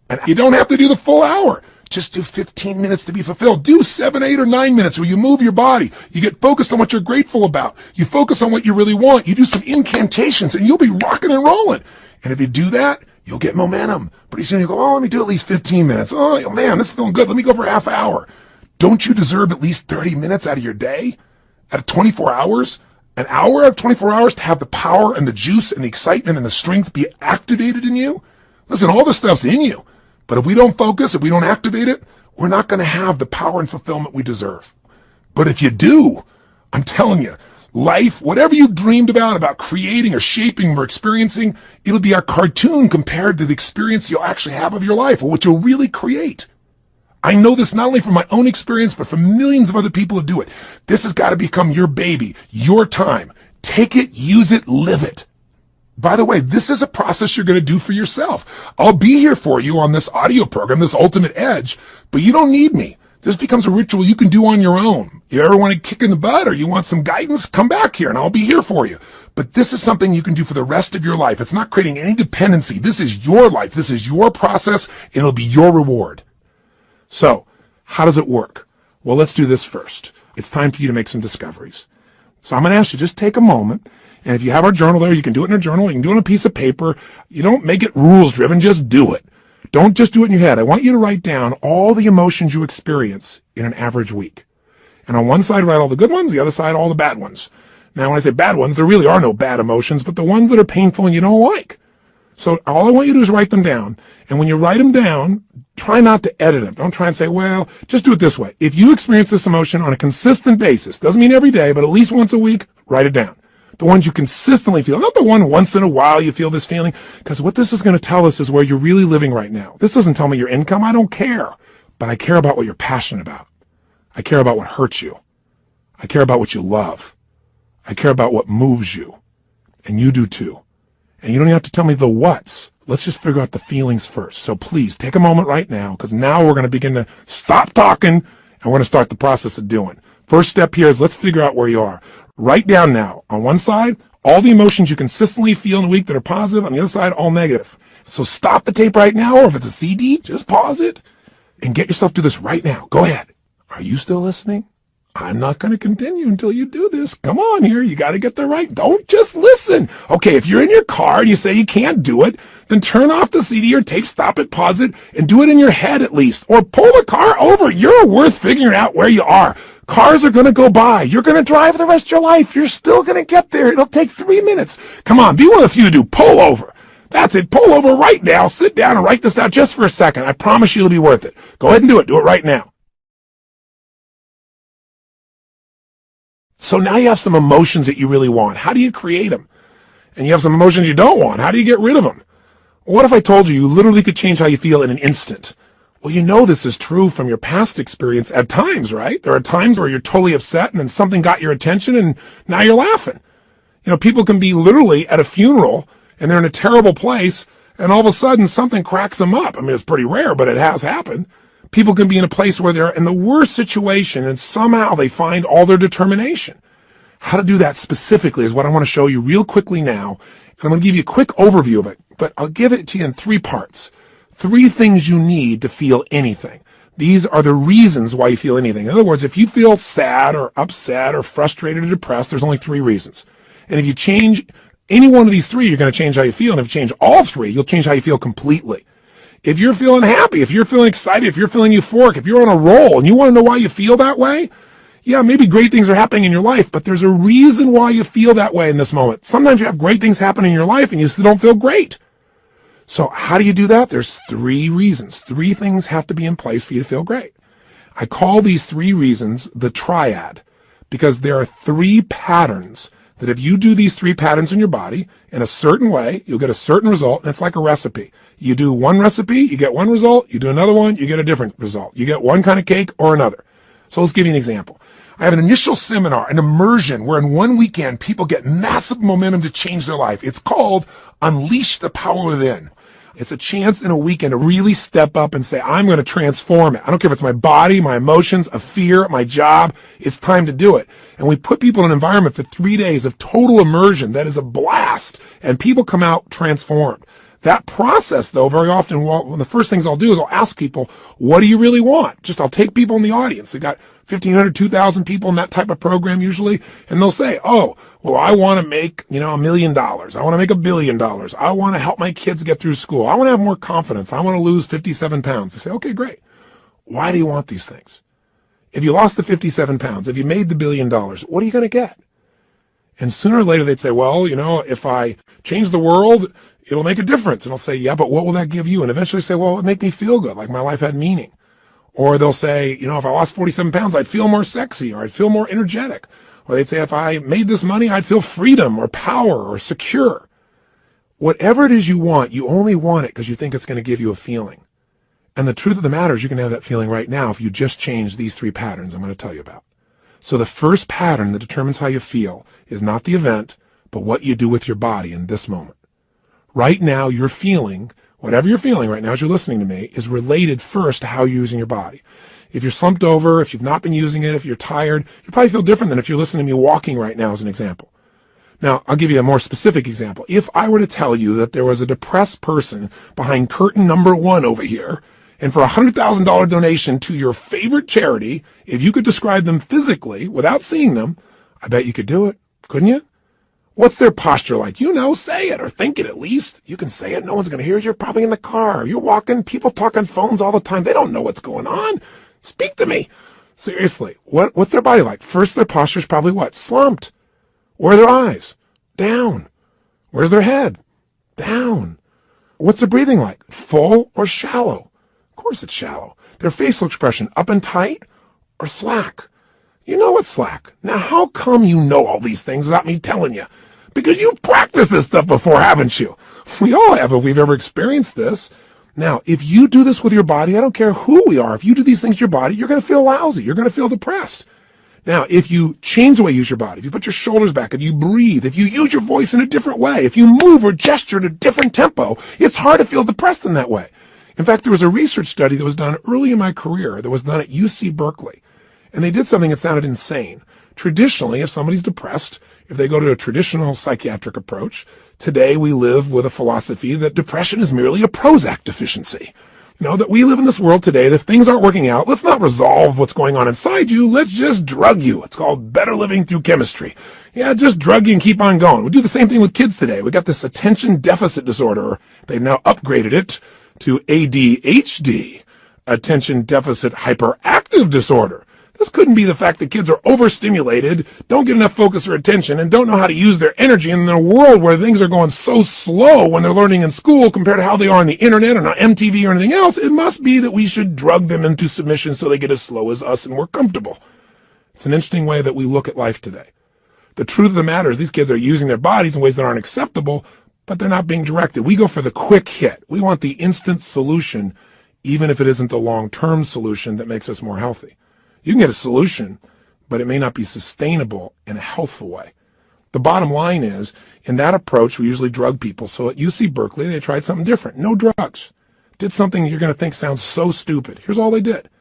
Speaker 1: And you don't have to do the full hour. Just do 15 minutes to be fulfilled. Do 7, 8, or 9 minutes where you move your body. You get focused on what you're grateful about. You focus on what you really want. You do some incantations and you'll be rocking and rolling. And if you do that, you'll get momentum. Pretty soon you go, let me do at least 15 minutes. Oh man, this is feeling good. Let me go for a half hour. Don't you deserve at least 30 minutes out of your day? Out of 24 hours? An hour out of 24 hours to have the power and the juice and the excitement and the strength be activated in you? Listen, all this stuff's in you. But if we don't focus, if we don't activate it, we're not going to have the power and fulfillment we deserve. But if you do, I'm telling you, life, whatever you've dreamed about creating or shaping or experiencing, it'll be a cartoon compared to the experience you'll actually have of your life or what you'll really create. I know this not only from my own experience, but from millions of other people who do it. This has got to become your baby, your time. Take it, use it, live it. By the way, this is a process you're going to do for yourself. I'll be here for you on this audio program, this Ultimate Edge, but you don't need me. This becomes a ritual you can do on your own. You ever want to kick in the butt or you want some guidance? Come back here and I'll be here for you. But this is something you can do for the rest of your life. It's not creating any dependency. This is your life. This is your process. And it'll be your reward. So how does it work? Well, let's do this first. It's time for you to make some discoveries. So I'm going to ask you, just take a moment. And if you have our journal there, you can do it in a journal. You can do it on a piece of paper. You don't make it rules driven. Just do it. Don't just do it in your head. I want you to write down all the emotions you experience in an average week. And on one side, write all the good ones. The other side, all the bad ones. Now, when I say bad ones, there really are no bad emotions, but the ones that are painful and you don't like. So all I want you to do is write them down. And when you write them down, try not to edit them. Don't try and say, well, just do it this way. If you experience this emotion on a consistent basis, doesn't mean every day, but at least once a week, write it down. The ones you consistently feel, not the one once in a while you feel this feeling, because what this is going to tell us is where you're really living right now. This doesn't tell me your income. I don't care, but I care about what you're passionate about. I care about what hurts you. I care about what you love. I care about what moves you, and you do too. And you don't even have to tell me the what's. Let's just figure out the feelings first. So please take a moment right now, because now we're going to begin to stop talking and we're going to start the process of doing. First step here is let's figure out where you are. Write down now, on one side, all the emotions you consistently feel in a week that are positive. On the other side, all negative. So stop the tape right now, or if it's a CD, just pause it and get yourself to this right now. Go ahead. Are you still listening? I'm not going to continue until you do this. Come on here. You got to get there right. Don't just listen. Okay, if you're in your car and you say you can't do it, then turn off the CD or tape, stop it, pause it, and do it in your head at least. Or pull the car over. You're worth figuring out where you are. Cars are going to go by. You're going to drive the rest of your life. You're still going to get there. It'll take 3 minutes. Come on, be one of the few to do. Pull over. That's it. Pull over right now. Sit down and write this out just for a second. I promise you it'll be worth it. Go ahead and do it. Do it right now. So now you have some emotions that you really want. How do you create them? And you have some emotions you don't want. How do you get rid of them? What if I told you literally could change how you feel in an instant? Well, you know this is true from your past experience at times, right? There are times where you're totally upset and then something got your attention and now you're laughing. You know, people can be literally at a funeral and they're in a terrible place and all of a sudden something cracks them up. I mean, it's pretty rare, but it has happened. People can be in a place where they're in the worst situation and somehow they find all their determination. How to do that specifically is what I want to show you real quickly now. And I'm going to give you a quick overview of it, but I'll give it to you in 3 parts. 3 things you need to feel anything. These are the reasons why you feel anything. In other words, if you feel sad or upset or frustrated or depressed, there's only 3 reasons. And if you change any one of these 3, you're going to change how you feel. And if you change all 3, you'll change how you feel completely. If you're feeling happy, if you're feeling excited, if you're feeling euphoric, if you're on a roll and you want to know why you feel that way, yeah, maybe great things are happening in your life, but there's a reason why you feel that way in this moment. Sometimes you have great things happen in your life and you still don't feel great. So how do you do that? There's 3 reasons. 3 things have to be in place for you to feel great. I call these 3 reasons the triad because there are 3 patterns that if you do these 3 patterns in your body in a certain way, you'll get a certain result, and it's like a recipe. You do one recipe, you get one result. You do another one, you get a different result. You get one kind of cake or another. So let's give you an example. I have an initial seminar, an immersion, where in one weekend people get massive momentum to change their life. It's called Unleash the Power Within. It's a chance in a weekend to really step up and say, I'm going to transform it. I don't care if it's my body, my emotions, a fear, my job. It's time to do it. And we put people in an environment for 3 days of total immersion. That is a blast. And people come out transformed. That process, though, very often, one of the first things I'll do is I'll ask people, what do you really want? I'll take people in the audience. We got 1,500, 2,000 people in that type of program usually, and they'll say, oh, well, I want to make, $1 million. I want to make $1 billion. I want to help my kids get through school. I want to have more confidence. I want to lose 57 pounds. I say, okay, great. Why do you want these things? If you lost the 57 pounds, if you made the $1 billion, what are you going to get? And sooner or later they'd say, well, if I change the world, it'll make a difference. And I'll say, yeah, but what will that give you? And eventually say, well, it'll make me feel good, like my life had meaning. Or they'll say, if I lost 47 pounds, I'd feel more sexy or I'd feel more energetic. Or they'd say, if I made this money, I'd feel freedom or power or secure. Whatever it is you want, you only want it because you think it's going to give you a feeling. And the truth of the matter is you can have that feeling right now if you just change these 3 patterns I'm going to tell you about. So the first pattern that determines how you feel is not the event, but what you do with your body in this moment. Right now, you're feeling, whatever you're feeling right now as you're listening to me, is related first to how you're using your body. If you're slumped over, if you've not been using it, if you're tired, you probably feel different than if you're listening to me walking right now as an example. Now, I'll give you a more specific example. If I were to tell you that there was a depressed person behind curtain number 1 over here, and for a $100,000 donation to your favorite charity, if you could describe them physically without seeing them, I bet you could do it, couldn't you? What's their posture like? You know, say it or think it at least. You can say it. No one's going to hear it. You're probably in the car. You're walking. People talk on phones all the time. They don't know what's going on. Speak to me. Seriously. What's their body like? First, their posture's probably what? Slumped. Where are their eyes? Down. Where's their head? Down. What's their breathing like? Full or shallow? Of course it's shallow. Their facial expression, up and tight or slack? You know it's slack. Now, how come you know all these things without me telling you? Because you've practiced this stuff before, haven't you? We all have if we've ever experienced this. Now, if you do this with your body, I don't care who we are. If you do these things to your body, you're going to feel lousy. You're going to feel depressed. Now, if you change the way you use your body, if you put your shoulders back, if you breathe, if you use your voice in a different way, if you move or gesture at a different tempo, it's hard to feel depressed in that way. In fact, there was a research study that was done early in my career that was done at UC Berkeley. And they did something that sounded insane. Traditionally, if somebody's depressed, if they go to a traditional psychiatric approach, today we live with a philosophy that depression is merely a Prozac deficiency. You know, that we live in this world today that if things aren't working out, let's not resolve what's going on inside you. Let's just drug you. It's called better living through chemistry. Yeah, just drug you and keep on going. We do the same thing with kids today. We got this attention deficit disorder. They've now upgraded it to ADHD, attention deficit hyperactive disorder. This couldn't be the fact that kids are overstimulated, don't get enough focus or attention, and don't know how to use their energy in a world where things are going so slow when they're learning in school compared to how they are on the internet or on MTV or anything else. It must be that we should drug them into submission so they get as slow as us and we're comfortable. It's an interesting way that we look at life today. The truth of the matter is these kids are using their bodies in ways that aren't acceptable, but they're not being directed. We go for the quick hit. We want the instant solution, even if it isn't the long-term solution that makes us more healthy. You can get a solution, but it may not be sustainable in a healthful way. The bottom line is, in that approach, we usually drug people. So at UC Berkeley, they tried something different. No drugs. Did something you're going to think sounds so stupid. Here's all they did.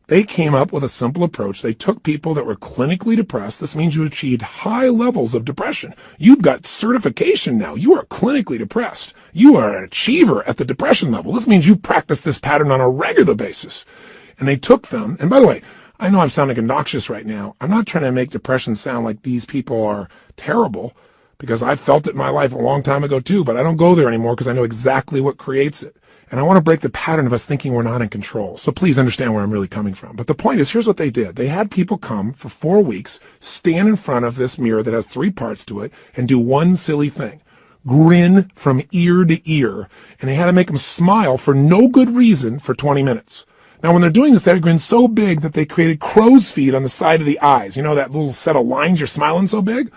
Speaker 1: They came up with a simple approach. They took people that were clinically depressed. This means you achieved high levels of depression. You've got certification now. You are clinically depressed. You are an achiever at the depression level. This means you practice this pattern on a regular basis. And they took them, and by the way, I know I'm sounding obnoxious right now. I'm not trying to make depression sound like these people are terrible, because I felt it in my life a long time ago too, but I don't go there anymore because I know exactly what creates it. And I want to break the pattern of us thinking we're not in control. So please understand where I'm really coming from. But the point is, here's what they did. They had people come for 4 weeks, stand in front of this mirror that has 3 parts to it, and do one silly thing. Grin from ear to ear. And they had to make them smile for no good reason for 20 minutes. Now, when they're doing this, they had a grin so big that they created crow's feet on the side of the eyes. You know, that little set of lines, you're smiling so big?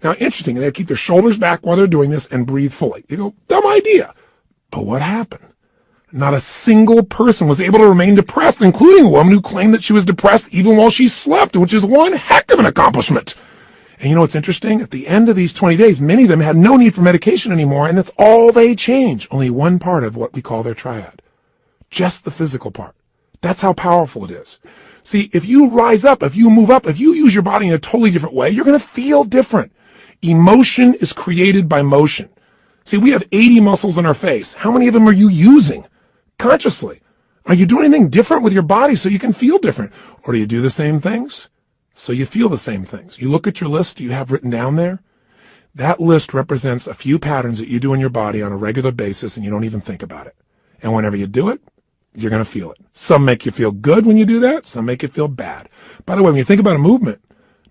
Speaker 1: Now, interesting, they keep their shoulders back while they're doing this and breathe fully. You go, dumb idea. But what happened? Not a single person was able to remain depressed, including a woman who claimed that she was depressed even while she slept, which is one heck of an accomplishment. And you know what's interesting? At the end of these 20 days, many of them had no need for medication anymore, and that's all they changed. Only one part of what we call their triad. Just the physical part. That's how powerful it is. See, if you rise up, if you move up, if you use your body in a totally different way, you're going to feel different. Emotion is created by motion. See, we have 80 muscles in our face. How many of them are you using consciously? Are you doing anything different with your body so you can feel different? Or do you do the same things so you feel the same things? You look at your list you have written down there. That list represents a few patterns that you do in your body on a regular basis and you don't even think about it. And whenever you do it, you're going to feel it. Some make you feel good when you do that. Some make you feel bad. By the way, when you think about a movement,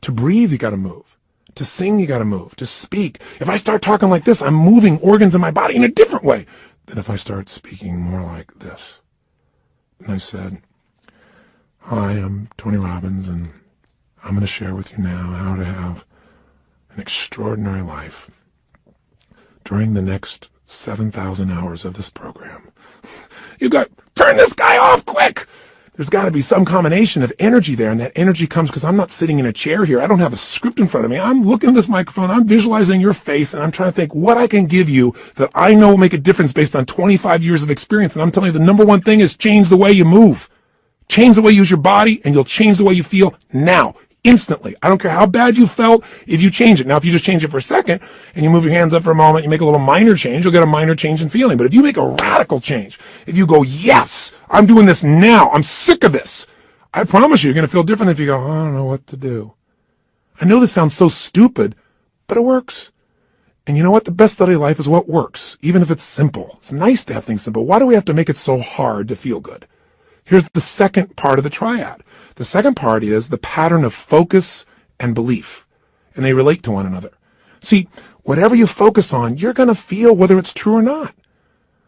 Speaker 1: to breathe, you got to move. To sing, you got to move. To speak. If I start talking like this, I'm moving organs in my body in a different way than if I start speaking more like this. And I said, hi, I'm Tony Robbins, and I'm going to share with you now how to have an extraordinary life during the next 7,000 hours of this program. You've got, turn this guy off quick. There's got to be some combination of energy there, and that energy comes because I'm not sitting in a chair here. I don't have a script in front of me. I'm looking at this microphone. I'm visualizing your face, and I'm trying to think what I can give you that I know will make a difference based on 25 years of experience. And I'm telling you, the number one thing is change the way you move. Change the way you use your body, and you'll change the way you feel now, instantly. I don't care how bad you felt if you change it. Now, if you just change it for a second and you move your hands up for a moment, you make a little minor change, you'll get a minor change in feeling. But if you make a radical change, if you go, yes, I'm doing this now, I'm sick of this, I promise you're going to feel different than if you go, I don't know what to do. I know this sounds so stupid, but it works. And you know what? The best study of life is what works, even if it's simple. It's nice to have things simple. Why do we have to make it so hard to feel good? Here's the second part of the triad. The second part is the pattern of focus and belief, and they relate to one another. See, whatever you focus on, you're going to feel whether it's true or not.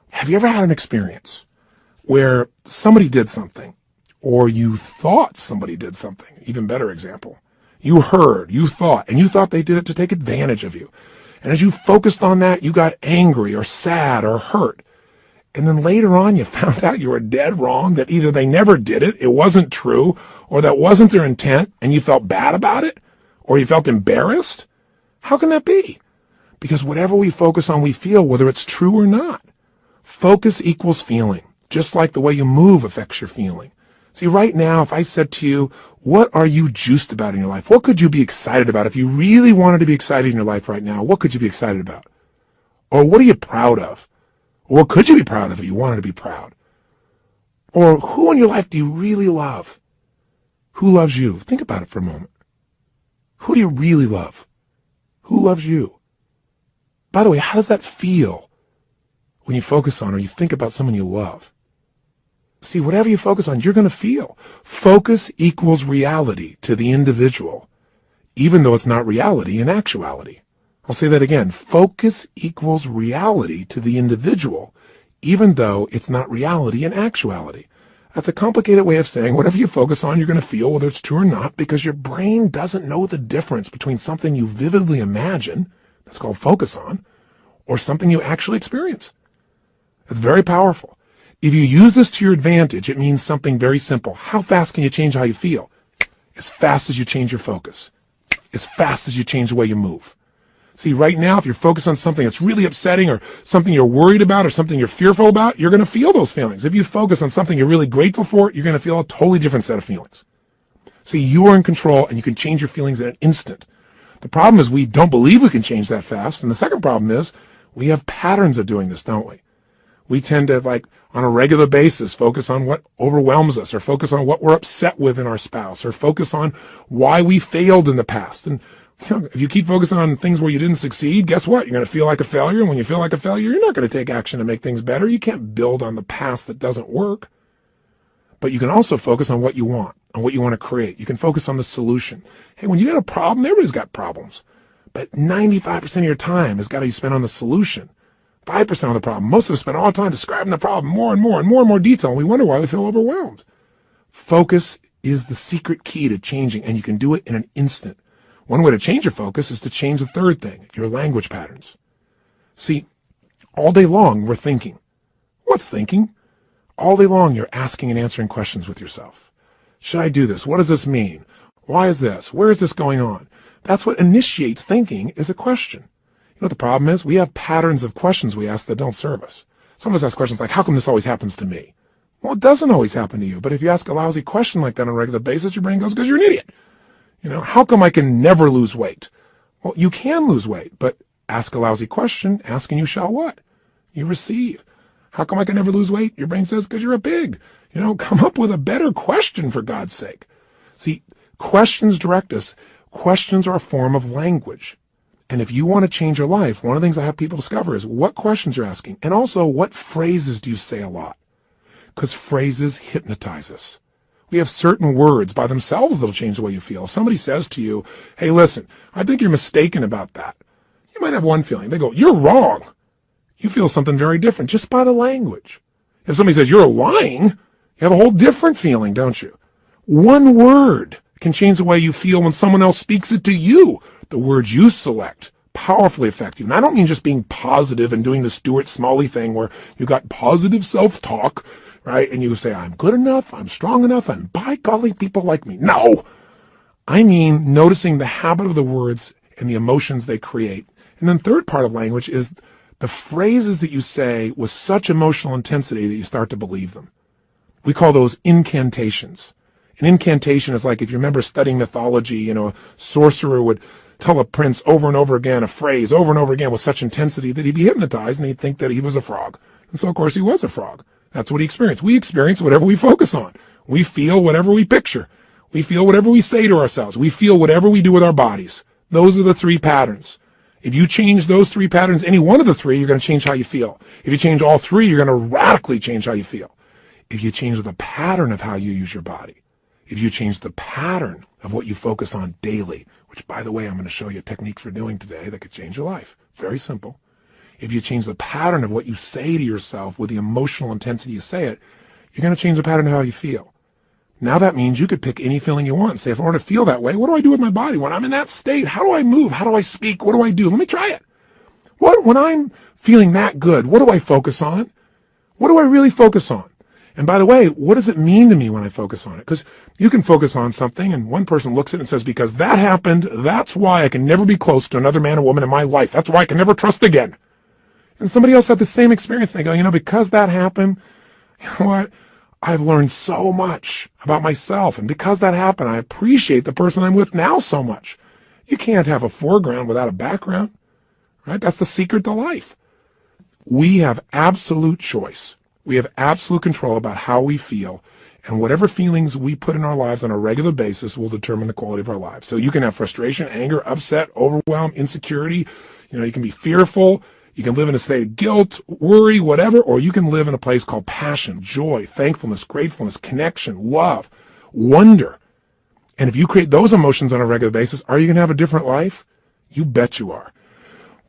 Speaker 1: Have you ever had an experience where somebody did something, or you thought somebody did something? Even better example. You heard, you thought they did it to take advantage of you. And as you focused on that, you got angry or sad or hurt. And then later on, you found out you were dead wrong, that either they never did it, it wasn't true, or that wasn't their intent, and you felt bad about it, or you felt embarrassed. How can that be? Because whatever we focus on, we feel, whether it's true or not. Focus equals feeling, just like the way you move affects your feeling. See, right now, if I said to you, what are you juiced about in your life? What could you be excited about? If you really wanted to be excited in your life right now, what could you be excited about? Or what are you proud of? Or what could you be proud of if you wanted to be proud? Or who in your life do you really love? Who loves you? Think about it for a moment. Who do you really love? Who loves you? By the way, how does that feel when you focus on or you think about someone you love? See, whatever you focus on, you're going to feel. Focus equals reality to the individual, even though it's not reality in actuality. I'll say that again. Focus equals reality to the individual, even though it's not reality in actuality. That's a complicated way of saying whatever you focus on, you're going to feel, whether it's true or not, because your brain doesn't know the difference between something you vividly imagine, that's called focus on, or something you actually experience. It's very powerful. If you use this to your advantage, it means something very simple. How fast can you change how you feel? As fast as you change your focus. As fast as you change the way you move. See, right now, if you're focused on something that's really upsetting or something you're worried about or something you're fearful about, you're going to feel those feelings. If you focus on something you're really grateful for, you're going to feel a totally different set of feelings. See, you are in control and you can change your feelings in an instant. The problem is we don't believe we can change that fast. And the second problem is we have patterns of doing this, don't we? We tend to, on a regular basis, focus on what overwhelms us or focus on what we're upset with in our spouse or focus on why we failed in the past. And if you keep focusing on things where you didn't succeed, guess what? You're going to feel like a failure. And when you feel like a failure, you're not going to take action to make things better. You can't build on the past that doesn't work. But you can also focus on what you want, on what you want to create. You can focus on the solution. Hey, when you got a problem, everybody's got problems. But 95% of your time has got to be spent on the solution. 5% on the problem. Most of us spend all our time describing the problem more and more detail. And we wonder why we feel overwhelmed. Focus is the secret key to changing, and you can do it in an instant. One way to change your focus is to change the third thing, your language patterns. See, all day long we're thinking. What's thinking? All day long you're asking and answering questions with yourself. Should I do this? What does this mean? Why is this? Where is this going on? That's what initiates thinking, is a question. You know what the problem is? We have patterns of questions we ask that don't serve us. Some of us ask questions like, how come this always happens to me? Well, it doesn't always happen to you. But if you ask a lousy question like that on a regular basis, your brain goes, because you're an idiot. How come I can never lose weight? Well, you can lose weight, but ask a lousy question, ask and you shall what? You receive. How come I can never lose weight? Your brain says, because you're a pig. Come up with a better question, for God's sake. See, questions direct us. Questions are a form of language. And if you want to change your life, one of the things I have people discover is what questions you're asking. And also, what phrases do you say a lot? Because phrases hypnotize us. We have certain words by themselves that'll change the way you feel. If somebody says to you, hey, listen, I think you're mistaken about that. You might have one feeling. They go, you're wrong. You feel something very different just by the language. If somebody says you're lying, you have a whole different feeling, don't you? One word can change the way you feel when someone else speaks it to you. The words you select powerfully affect you. And I don't mean just being positive and doing the Stuart Smalley thing where you got positive self-talk, right? And you say, I'm good enough, I'm strong enough, and by golly, people like me. No! I mean noticing the habit of the words and the emotions they create. And then third part of language is the phrases that you say with such emotional intensity that you start to believe them. We call those incantations. An incantation is like, if you remember studying mythology, a sorcerer would tell a prince over and over again a phrase over and over again with such intensity that he'd be hypnotized and he'd think that he was a frog. And so, of course, he was a frog. That's what he experienced. We experience whatever we focus on. We feel whatever we picture. We feel whatever we say to ourselves. We feel whatever we do with our bodies. Those are the three patterns. If you change those three patterns, any one of the three, you're going to change how you feel. If you change all three, you're going to radically change how you feel. If you change the pattern of how you use your body, if you change the pattern of what you focus on daily, which, by the way, I'm going to show you a technique for doing today that could change your life. Very simple. If you change the pattern of what you say to yourself with the emotional intensity you say it, you're going to change the pattern of how you feel. Now that means you could pick any feeling you want and say, if I want to feel that way, what do I do with my body? When I'm in that state, how do I move? How do I speak? What do I do? Let me try it. When I'm feeling that good, what do I focus on? What do I really focus on? And by the way, what does it mean to me when I focus on it? Because you can focus on something and one person looks at it and says, because that happened, that's why I can never be close to another man or woman in my life. That's why I can never trust again. And somebody else had the same experience. And they go, because that happened, you know what? I've learned so much about myself. And because that happened, I appreciate the person I'm with now so much. You can't have a foreground without a background, right? That's the secret to life. We have absolute choice. We have absolute control about how we feel. And whatever feelings we put in our lives on a regular basis will determine the quality of our lives. So you can have frustration, anger, upset, overwhelm, insecurity. You can be fearful. You can live in a state of guilt, worry, whatever, or you can live in a place called passion, joy, thankfulness, gratefulness, connection, love, wonder. And if you create those emotions on a regular basis, are you going to have a different life? You bet you are.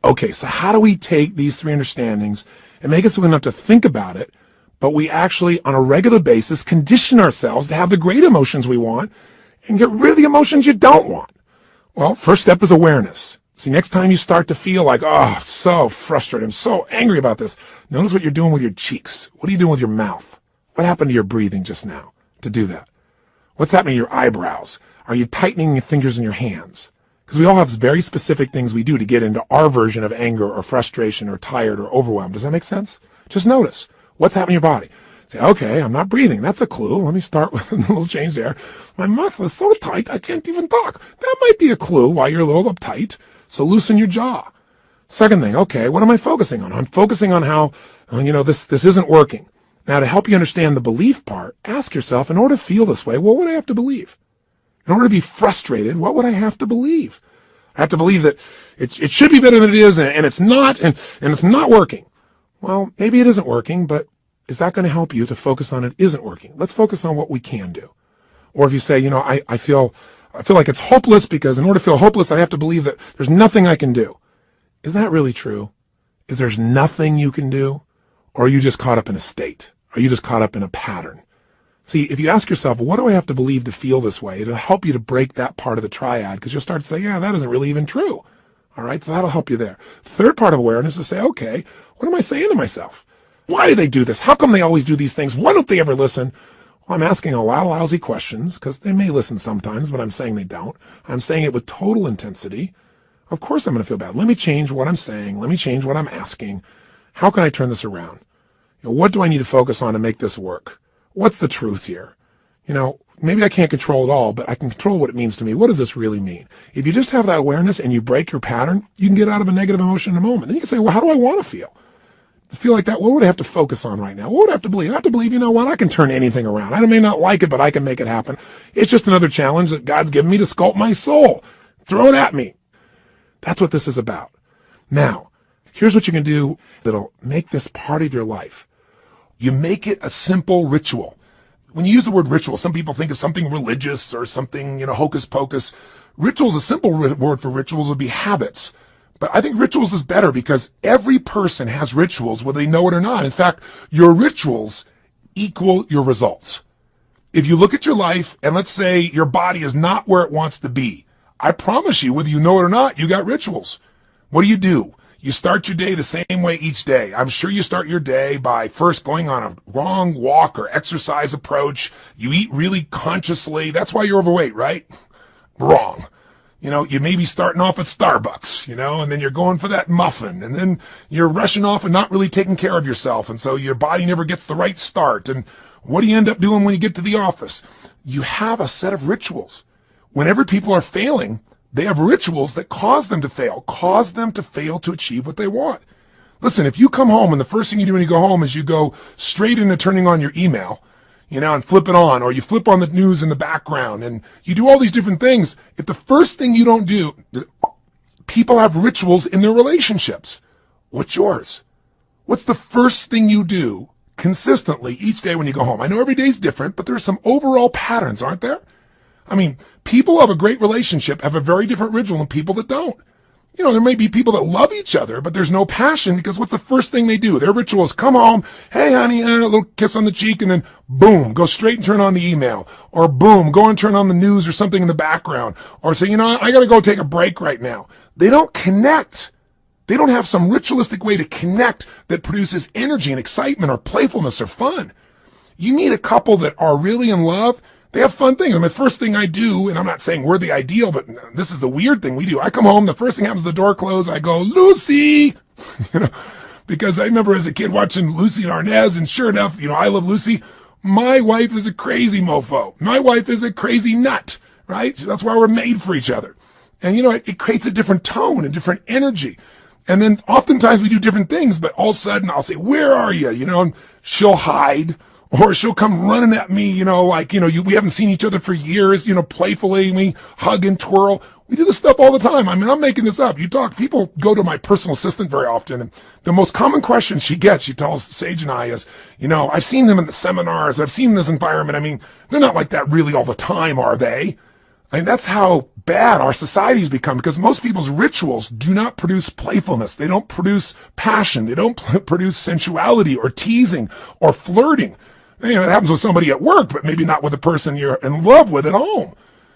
Speaker 1: Okay, so how do we take these three understandings and make it so we don't have to think about it, but we actually, on a regular basis, condition ourselves to have the great emotions we want and get rid of the emotions you don't want? Well, first step is awareness. See, next time you start to feel like, oh, so frustrated, I'm so angry about this, notice what you're doing with your cheeks. What are you doing with your mouth? What happened to your breathing just now to do that? What's happening to your eyebrows? Are you tightening your fingers in your hands? Because we all have very specific things we do to get into our version of anger or frustration or tired or overwhelmed. Does that make sense? Just notice what's happening in your body. Say, okay, I'm not breathing. That's a clue. Let me start with a little change there. My mouth is so tight, I can't even talk. That might be a clue why you're a little uptight. So loosen your jaw. Second thing, okay, what am I focusing on? I'm focusing on how, this isn't working. Now, to help you understand the belief part, ask yourself, in order to feel this way, what would I have to believe? In order to be frustrated, what would I have to believe? I have to believe that it should be better than it is, and it's not, and it's not working. Well, maybe it isn't working, but is that going to help you to focus on it isn't working? Let's focus on what we can do. Or if you say, I feel like it's hopeless because in order to feel hopeless, I have to believe that there's nothing I can do. Is that really true? Is there's nothing you can do? Or are you just caught up in a state? Are you just caught up in a pattern? See, if you ask yourself, what do I have to believe to feel this way? It'll help you to break that part of the triad because you'll start to say, yeah, that isn't really even true. All right, so that'll help you there. Third part of awareness is to say, okay, what am I saying to myself? Why do they do this? How come they always do these things? Why don't they ever listen? Well, I'm asking a lot of lousy questions because they may listen sometimes, but I'm saying they don't. I'm saying it with total intensity. Of course I'm going to feel bad. Let me change what I'm saying. Let me change what I'm asking. How can I turn this around? What do I need to focus on to make this work? What's the truth here? Maybe I can't control it all, but I can control what it means to me. What does this really mean? If you just have that awareness and you break your pattern, you can get out of a negative emotion in a moment. Then you can say, well, how do I want to feel? To feel like that, what would I have to focus on right now? What would I have to believe? I have to believe, I can turn anything around. I may not like it, but I can make it happen. It's just another challenge that God's given me to sculpt my soul. Throw it at me. That's what this is about. Now, here's what you can do that'll make this part of your life. You make it a simple ritual. When you use the word ritual, some people think of something religious or something, hocus pocus. Rituals, a simple word for rituals would be habits. But I think rituals is better because every person has rituals whether they know it or not. In fact, your rituals equal your results. If you look at your life and let's say your body is not where it wants to be, I promise you, whether you know it or not, you got rituals. What do? You start your day the same way each day. I'm sure you start your day by first going on a wrong walk or exercise approach. You eat really consciously. That's why you're overweight, right? Wrong. You may be starting off at Starbucks, and then you're going for that muffin, and then you're rushing off and not really taking care of yourself. And so your body never gets the right start. And what do you end up doing when you get to the office? You have a set of rituals. Whenever people are failing, they have rituals that cause them to fail to achieve what they want. Listen, if you come home and the first thing you do when you go home is you go straight into turning on your email, and flip it on, or you flip on the news in the background, and you do all these different things. If the first thing you don't do, people have rituals in their relationships. What's yours? What's the first thing you do consistently each day when you go home? I know every day's different, but there's some overall patterns, aren't there? I mean, people who have a great relationship have a very different ritual than people that don't. There may be people that love each other, but there's no passion because what's the first thing they do? Their ritual is come home, hey honey, a little kiss on the cheek, and then boom, go straight and turn on the email. Or boom, go and turn on the news or something in the background. Or say, I gotta go take a break right now. They don't connect. They don't have some ritualistic way to connect that produces energy and excitement or playfulness or fun. You meet a couple that are really in love, they have fun things. The first thing I do, and I'm not saying we're the ideal, but this is the weird thing we do. I come home, the first thing happens, the door closed, I go, Lucy! Because I remember as a kid watching Lucy and Arnaz, and sure enough, I love Lucy. My wife is a crazy mofo. My wife is a crazy nut, right? That's why we're made for each other. And it creates a different tone, a different energy. And then oftentimes we do different things, but all of a sudden I'll say, where are you? And she'll hide. Or she'll come running at me, we haven't seen each other for years, playfully, we hug and twirl. We do this stuff all the time. I'm making this up. People go to my personal assistant very often, and the most common question she tells Sage and I is, I've seen them in the seminars, I've seen this environment. They're not like that really all the time, are they? That's how bad our society's become, because most people's rituals do not produce playfulness. They don't produce passion. They don't produce sensuality or teasing or flirting. It happens with somebody at work, but maybe not with the person you're in love with at home.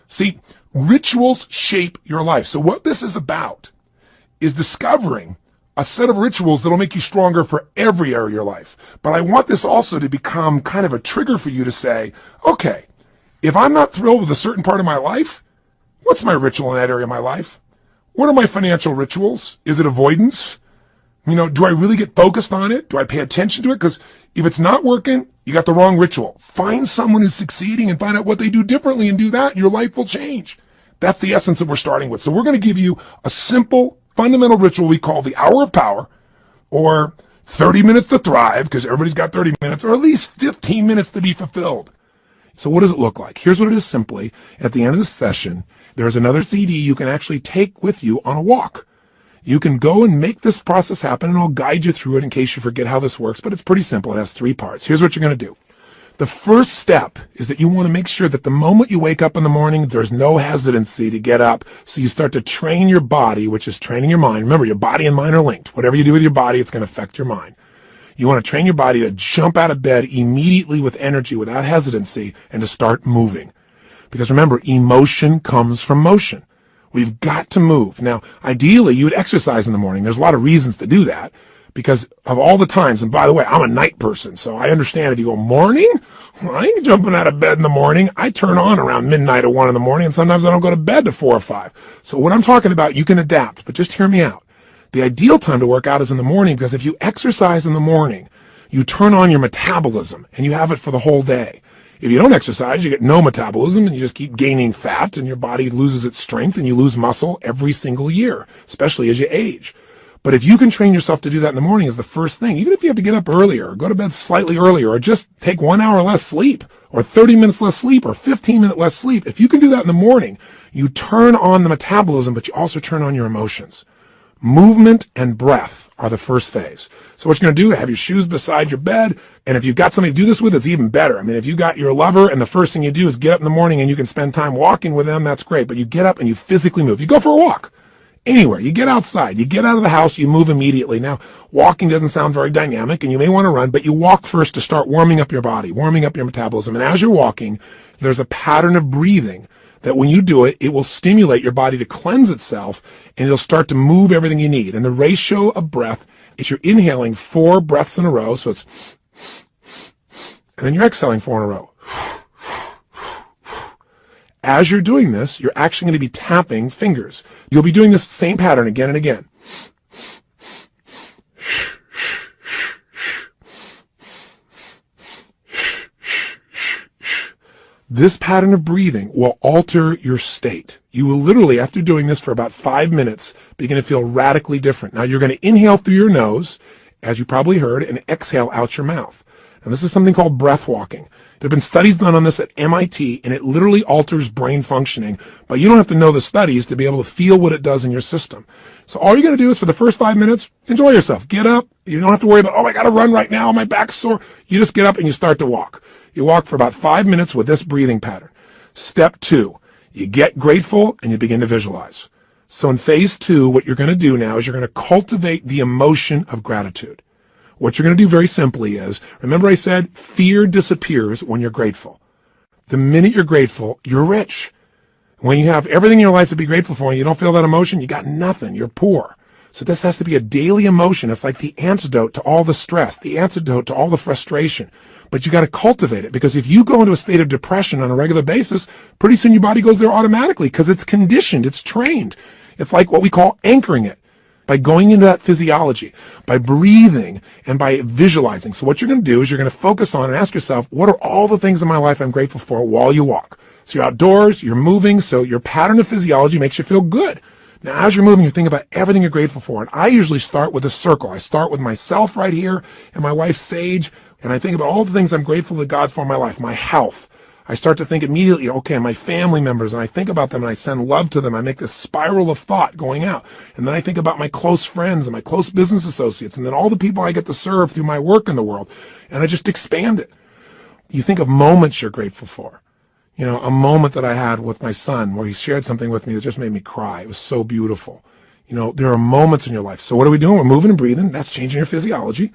Speaker 1: See, rituals shape your life. So what this is about is discovering a set of rituals that'll make you stronger for every area of your life. But I want this also to become kind of a trigger for you to say, okay, if I'm not thrilled with a certain part of my life, what's my ritual in that area of my life? What are my financial rituals? Is it avoidance? Do I really get focused on it? Do I pay attention to it? Because if it's not working, you got the wrong ritual. Find someone who's succeeding and find out what they do differently and do that, and your life will change. That's the essence that we're starting with. So we're going to give you a simple, fundamental ritual we call the hour of power, or 30 minutes to thrive, because everybody's got 30 minutes, or at least 15 minutes to be fulfilled. So what does it look like? Here's what it is simply. At the end of the session, there's another CD you can actually take with you on a walk. You can go and make this process happen, and I'll guide you through it in case you forget how this works, but it's pretty simple. It has 3 parts. Here's what you're going to do. The first step is that you want to make sure that the moment you wake up in the morning, there's no hesitancy to get up. So you start to train your body, which is training your mind. Remember, your body and mind are linked. Whatever you do with your body, it's going to affect your mind. You want to train your body to jump out of bed immediately with energy, without hesitancy, and to start moving. Because remember, emotion comes from motion. We've got to move. Now, ideally, you would exercise in the morning. There's a lot of reasons to do that because of all the times. And by the way, I'm a night person, so I understand if you go morning, I ain't jumping out of bed in the morning. I turn on around midnight or 1 in the morning, and sometimes I don't go to bed to 4 or 5. So what I'm talking about, you can adapt, but just hear me out. The ideal time to work out is in the morning, because if you exercise in the morning, you turn on your metabolism, and you have it for the whole day. If you don't exercise, you get no metabolism, and you just keep gaining fat, and your body loses its strength, and you lose muscle every single year, especially as you age. But if you can train yourself to do that in the morning as the first thing, even if you have to get up earlier, or go to bed slightly earlier, or just take 1 hour less sleep, or 30 minutes less sleep, or 15 minutes less sleep, if you can do that in the morning, you turn on the metabolism, but you also turn on your emotions. Movement and breath are the first phase. So what you're going to do, have your shoes beside your bed, and if you've got somebody to do this with, it's even better. I mean, if you got your lover and the first thing you do is get up in the morning and you can spend time walking with them, that's great. But you get up and you physically move. You go for a walk. Anywhere. You get outside. You get out of the house. You move immediately. Now, walking doesn't sound very dynamic, and you may want to run, but you walk first to start warming up your body, warming up your metabolism. And as you're walking, there's a pattern of breathing that when you do it, it will stimulate your body to cleanse itself, and it'll start to move everything you need. And the ratio of breath is you're inhaling 4 breaths in a row, so it's, and then you're exhaling 4 in a row. As you're doing this, you're actually going to be tapping fingers. You'll be doing this same pattern again and again. This pattern of breathing will alter your state. You will literally, after doing this for about 5 minutes, begin to feel radically different. Now, you're going to inhale through your nose, as you probably heard, and exhale out your mouth. And this is something called breath walking. There have been studies done on this at MIT, and it literally alters brain functioning. But you don't have to know the studies to be able to feel what it does in your system. So all you're going to do is for the first 5 minutes, enjoy yourself. Get up. You don't have to worry about, oh, I got to run right now. My back's sore. You just get up and you start to walk. You walk for about 5 minutes with this breathing pattern. Step 2, you get grateful and you begin to visualize. So in phase 2, what you're going to do now is you're going to cultivate the emotion of gratitude. What you're going to do very simply is, remember I said fear disappears when you're grateful. The minute you're grateful, you're rich. When you have everything in your life to be grateful for and you don't feel that emotion, you got nothing. You're poor. So this has to be a daily emotion. It's like the antidote to all the stress, the antidote to all the frustration. But you got to cultivate it, because if you go into a state of depression on a regular basis, pretty soon your body goes there automatically because it's conditioned, it's trained. It's like what we call anchoring it. By going into that physiology, by breathing, and by visualizing. So what you're going to do is you're going to focus on and ask yourself, what are all the things in my life I'm grateful for while you walk? So you're outdoors, you're moving, so your pattern of physiology makes you feel good. Now, as you're moving, you think about everything you're grateful for. And I usually start with a circle. I start with myself right here and my wife, Sage, and I think about all the things I'm grateful to God for in my life, my health. I start to think immediately, okay, my family members, and I think about them and I send love to them. I make this spiral of thought going out. And then I think about my close friends and my close business associates, and then all the people I get to serve through my work in the world. And I just expand it. You think of moments you're grateful for. You know, a moment that I had with my son where he shared something with me that just made me cry. It was so beautiful. You know, there are moments in your life. So what are we doing? We're moving and breathing. That's changing your physiology.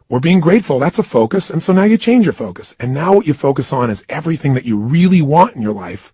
Speaker 1: We're being grateful. That's a focus. And so now you change your focus. And now what you focus on is everything that you really want in your life,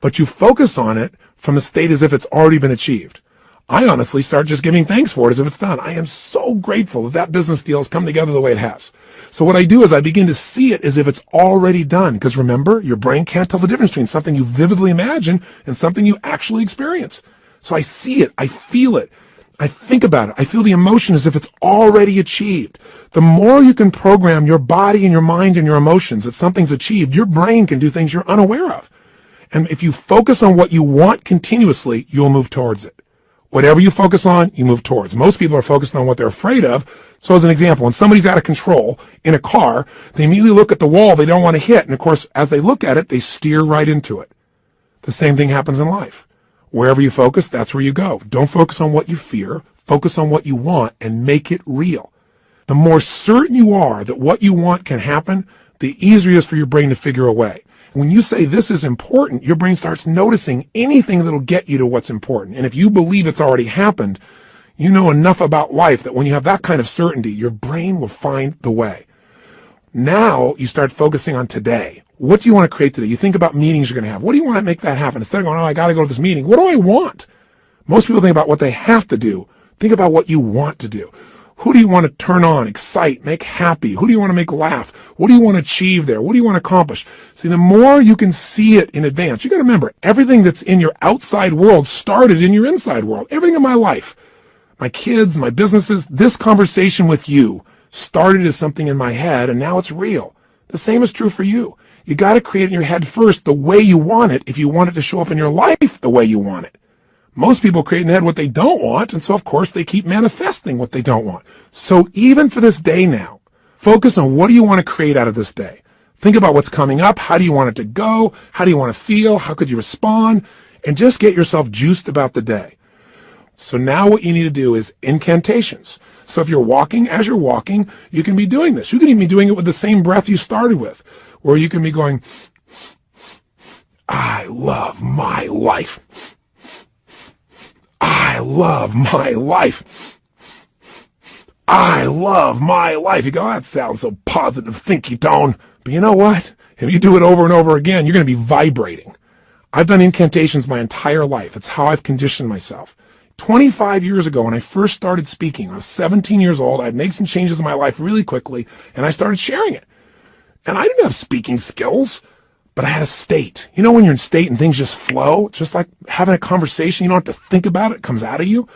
Speaker 1: but you focus on it from the state as if it's already been achieved. I honestly start just giving thanks for it as if it's done. I am so grateful that that business deal has come together the way it has. So what I do is I begin to see it as if it's already done. Because remember, your brain can't tell the difference between something you vividly imagine and something you actually experience. So I see it. I feel it. I think about it. I feel the emotion as if it's already achieved. The more you can program your body and your mind and your emotions that something's achieved, your brain can do things you're unaware of. And if you focus on what you want continuously, you'll move towards it. Whatever you focus on, you move towards. Most people are focused on what they're afraid of. So as an example, when somebody's out of control in a car, they immediately look at the wall they don't want to hit. And of course, as they look at it, they steer right into it. The same thing happens in life. Wherever you focus, that's where you go. Don't focus on what you fear. Focus on what you want and make it real. The more certain you are that what you want can happen, the easier it is for your brain to figure a way. When you say this is important, your brain starts noticing anything that'll get you to what's important. And if you believe it's already happened, you know enough about life that when you have that kind of certainty, your brain will find the way. Now you start focusing on today. What do you want to create today? You think about meetings you're going to have. What do you want to make that happen? Instead of going, oh, I got to go to this meeting. What do I want? Most people think about what they have to do. Think about what you want to do. Who do you want to turn on, excite, make happy? Who do you want to make laugh? What do you want to achieve there? What do you want to accomplish? See, the more you can see it in advance, you got to remember, everything that's in your outside world started in your inside world. Everything in my life, my kids, my businesses, this conversation with you started as something in my head, and now it's real. The same is true for you. You got to create in your head first the way you want it if you want it to show up in your life the way you want it. Most people create in their head what they don't want, and so of course they keep manifesting what they don't want. So even for this day now, focus on what do you want to create out of this day. Think about what's coming up. How do you want it to go? How do you want to feel? How could you respond? And just get yourself juiced about the day. So now what you need to do is incantations. So if you're walking, as you're walking, you can be doing this. You can even be doing it with the same breath you started with, or you can be going, I love my life. I love my life. I love my life. You go, that sounds so positive, thinky tone. But you know what? If you do it over and over again, you're going to be vibrating. I've done incantations my entire life. It's how I've conditioned myself. 25 years ago, when I first started speaking, I was 17 years old. I'd made some changes in my life really quickly, and I started sharing it. And I didn't have speaking skills, but I had a state. You know, when you're in state and things just flow, just like having a conversation, you don't have to think about it, it comes out of you.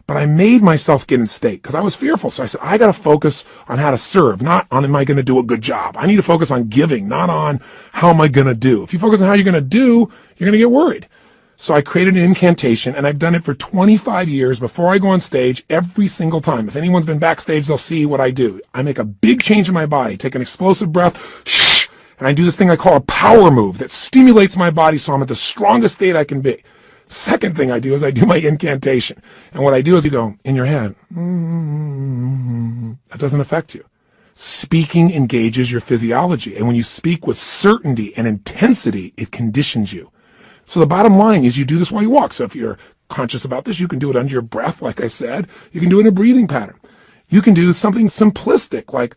Speaker 1: But I made myself get in state because I was fearful. So I said, I got to focus on how to serve, not on am I going to do a good job. I need to focus on giving, not on how am I going to do. If you focus on how you're going to do, you're going to get worried. So I created an incantation, and I've done it for 25 years before I go on stage every single time. If anyone's been backstage, they'll see what I do. I make a big change in my body, take an explosive breath, shh, and I do this thing I call a power move that stimulates my body so I'm at the strongest state I can be. Second thing I do is I do my incantation. And what I do is you go in your head. That doesn't affect you. Speaking engages your physiology. And when you speak with certainty and intensity, it conditions you. So the bottom line is you do this while you walk. So if you're conscious about this, you can do it under your breath, like I said. You can do it in a breathing pattern. You can do something simplistic, like,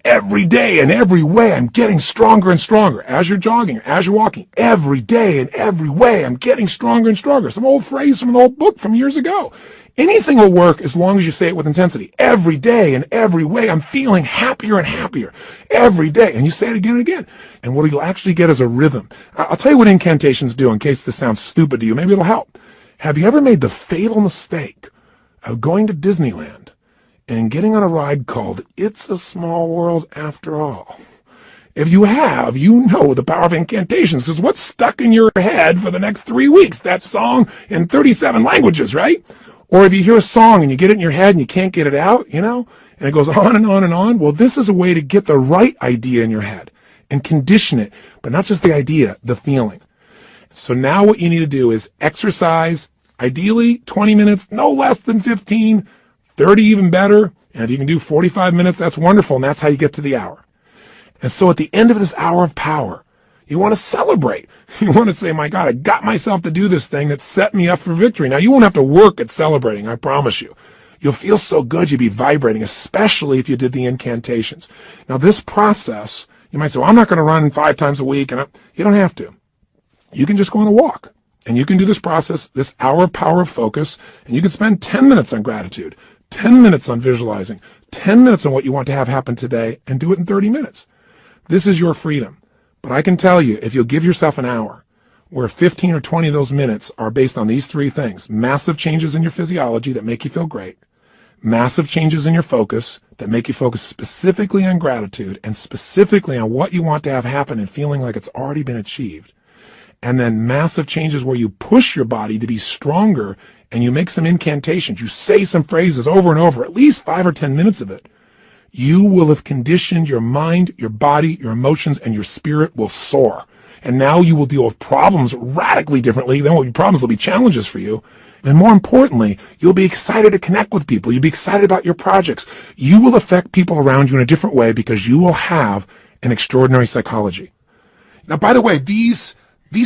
Speaker 1: every day and every way I'm getting stronger and stronger. As you're jogging, as you're walking, every day and every way I'm getting stronger and stronger. Some old phrase from an old book from years ago. Anything will work as long as you say it with intensity. Every day and every way I'm feeling happier and happier. Every day. And you say it again and again. And what you'll actually get is a rhythm. I'll tell you what incantations do in case this sounds stupid to you. Maybe it'll help. Have you ever made the fatal mistake of going to Disneyland and getting on a ride called It's a Small World After All? If you have, you know the power of incantations, because what's stuck in your head for the next 3 weeks? That song in 37 languages, right? Or if you hear a song and you get it in your head and you can't get it out, and it goes on and on and on. Well, this is a way to get the right idea in your head and condition it, but not just the idea, the feeling. So now what you need to do is exercise, ideally 20 minutes, no less than 15, 30 even better. And if you can do 45 minutes, that's wonderful. And that's how you get to the hour. And so at the end of this hour of power, you want to celebrate. You want to say, my God, I got myself to do this thing that set me up for victory. Now, you won't have to work at celebrating, I promise you. You'll feel so good, you'll be vibrating, especially if you did the incantations. Now, this process, you might say, well, I'm not going to run 5 times a week. And you don't have to. You can just go on a walk. And you can do this process, this hour of power of focus, and you can spend 10 minutes on gratitude, 10 minutes on visualizing, 10 minutes on what you want to have happen today, and do it in 30 minutes. This is your freedom. But I can tell you, if you'll give yourself an hour, where 15 or 20 of those minutes are based on these 3 things: massive changes in your physiology that make you feel great, massive changes in your focus that make you focus specifically on gratitude and specifically on what you want to have happen and feeling like it's already been achieved, and then massive changes where you push your body to be stronger and you make some incantations, you say some phrases over and over, at least 5 or 10 minutes of it, you will have conditioned your mind, your body, your emotions, and your spirit will soar. And now you will deal with problems radically differently. Then what problems will be challenges for you. And more importantly, you'll be excited to connect with people. You'll be excited about your projects. You will affect people around you in a different way because you will have an extraordinary psychology. Now, by the way, these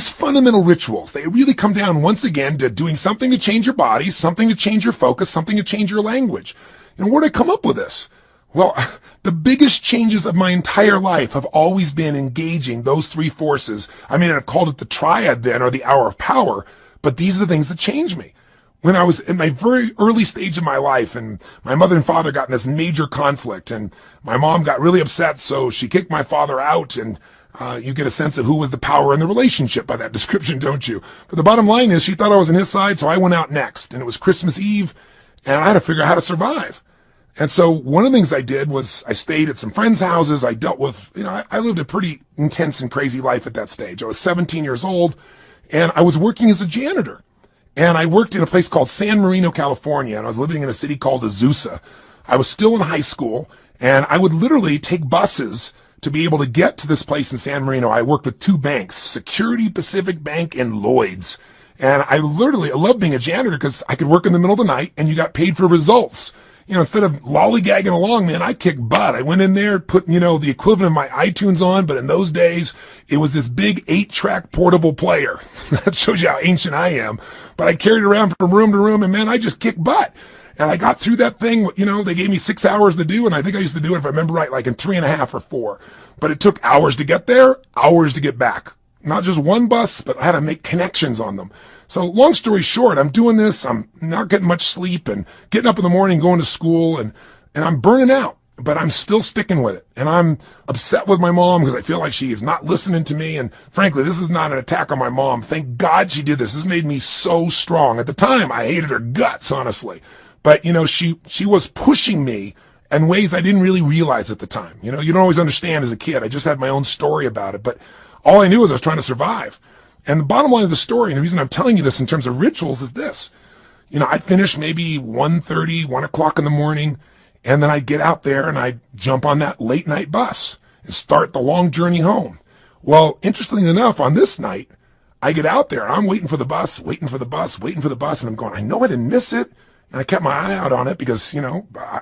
Speaker 1: fundamental rituals, they really come down once again to doing something to change your body, something to change your focus, something to change your language. And where did I come up with this? Well, the biggest changes of my entire life have always been engaging those 3 forces. I mean, I've called it the triad then, or the hour of power, but these are the things that changed me. When I was in my very early stage of my life, and my mother and father got in this major conflict, and my mom got really upset, so she kicked my father out, and you get a sense of who was the power in the relationship by that description, don't you? But the bottom line is she thought I was on his side, so I went out next, and it was Christmas Eve, and I had to figure out how to survive. And so one of the things I did was I stayed at some friends' houses. I dealt with, I lived a pretty intense and crazy life at that stage. I was 17 years old, and I was working as a janitor. And I worked in a place called San Marino, California, and I was living in a city called Azusa. I was still in high school, and I would literally take buses to be able to get to this place in San Marino. I worked with 2 banks, Security Pacific Bank and Lloyd's. And I loved being a janitor because I could work in the middle of the night, and you got paid for results. Instead of lollygagging along, man, I kicked butt. I went in there, put, the equivalent of my iTunes on, but in those days, it was this big 8-track portable player. That shows you how ancient I am. But I carried it around from room to room, and man, I just kicked butt. And I got through that thing, they gave me 6 hours to do, and I think I used to do it, if I remember right, like in 3.5 or 4. But it took hours to get there, hours to get back. Not just one bus, but I had to make connections on them. So long story short, I'm doing this. I'm not getting much sleep and getting up in the morning, going to school, and I'm burning out, but I'm still sticking with it. And I'm upset with my mom because I feel like she is not listening to me. And frankly, this is not an attack on my mom. Thank God she did this. This made me so strong. At the time, I hated her guts, honestly. But, she was pushing me in ways I didn't really realize at the time. You don't always understand as a kid. I just had my own story about it. But all I knew was I was trying to survive. And the bottom line of the story, and the reason I'm telling you this in terms of rituals, is this. I'd finish maybe 1:30, 1 o'clock in the morning, and then I'd get out there and I'd jump on that late night bus and start the long journey home. Well, interestingly enough, on this night, I get out there, I'm waiting for the bus, and I'm going, I know I didn't miss it. And I kept my eye out on it because,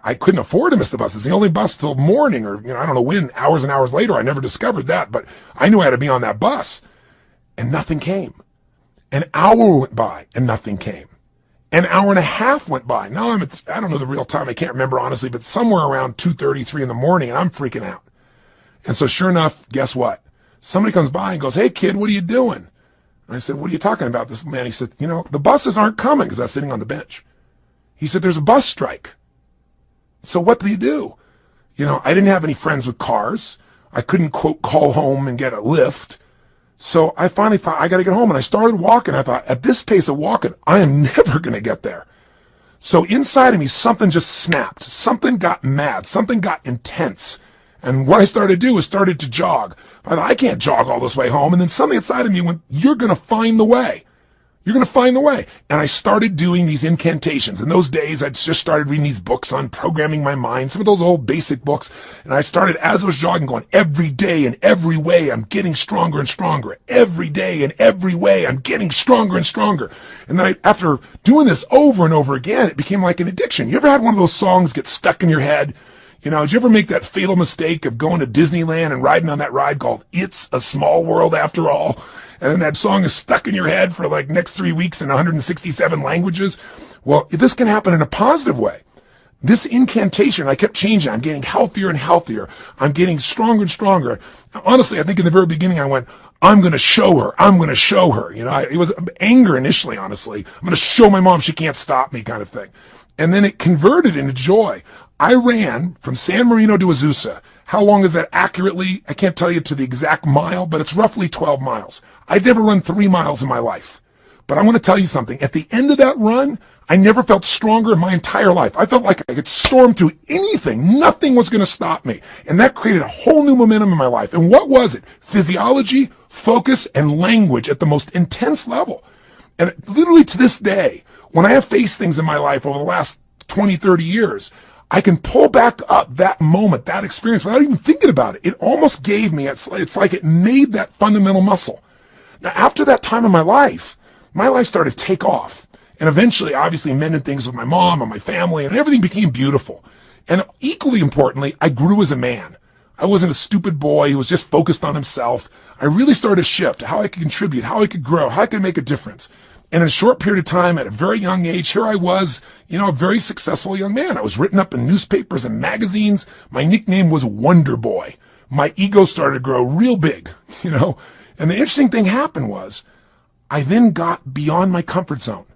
Speaker 1: I couldn't afford to miss the bus. It's the only bus till morning, or, I don't know when, hours and hours later. I never discovered that, but I knew I had to be on that bus. And nothing came. An hour went by and nothing came. An hour and a half went by. Now I don't know the real time. I can't remember honestly, but somewhere around 2:30, 3 in the morning, and I'm freaking out. And so sure enough, guess what? Somebody comes by and goes, "Hey kid, what are you doing?" And I said, "What are you talking about?" This man, he said, "The buses aren't coming," because I was sitting on the bench. He said, "There's a bus strike." So what do you do? I didn't have any friends with cars. I couldn't, quote, call home and get a lift. So I finally thought, I got to get home. And I started walking. I thought, at this pace of walking, I am never going to get there. So inside of me, something just snapped. Something got mad. Something got intense. And what I started to do was started to jog. I thought, I can't jog all this way home. And then something inside of me went, you're going to find the way. You're going to find the way. And I started doing these incantations. In those days, I'd just started reading these books on programming my mind, some of those old basic books. And I started, as I was jogging, going, every day in every way, I'm getting stronger and stronger. Every day in every way, I'm getting stronger and stronger. And then after doing this over and over again, it became like an addiction. You ever had one of those songs get stuck in your head? Did you ever make that fatal mistake of going to Disneyland and riding on that ride called It's a Small World After All? And then that song is stuck in your head for like next 3 weeks in 167 languages. Well, this can happen in a positive way. This incantation, I kept changing. I'm getting healthier and healthier. I'm getting stronger and stronger. Honestly, I think in the very beginning I went, I'm going to show her. I'm going to show her. It was anger initially, honestly. I'm going to show my mom she can't stop me kind of thing. And then it converted into joy. I ran from San Marino to Azusa. How long is that accurately? I can't tell you to the exact mile, but it's roughly 12 miles. I'd never run 3 miles in my life. But I'm going to tell you something. At the end of that run, I never felt stronger in my entire life. I felt like I could storm through anything. Nothing was going to stop me. And that created a whole new momentum in my life. And what was it? Physiology, focus, and language at the most intense level. And literally to this day, when I have faced things in my life over the last 20, 30 years, I can pull back up that moment, that experience without even thinking about it. It almost gave me, it's like it made that fundamental muscle. Now, after that time in my life started to take off. And eventually, obviously, mended things with my mom and my family, and everything became beautiful. And equally importantly, I grew as a man. I wasn't a stupid boy who was just focused on himself. I really started to shift how I could contribute, how I could grow, how I could make a difference. And in a short period of time, at a very young age, here I was, a very successful young man. I was written up in newspapers and magazines. My nickname was Wonder Boy. My ego started to grow real big, And the interesting thing happened was, I then got beyond my comfort zone.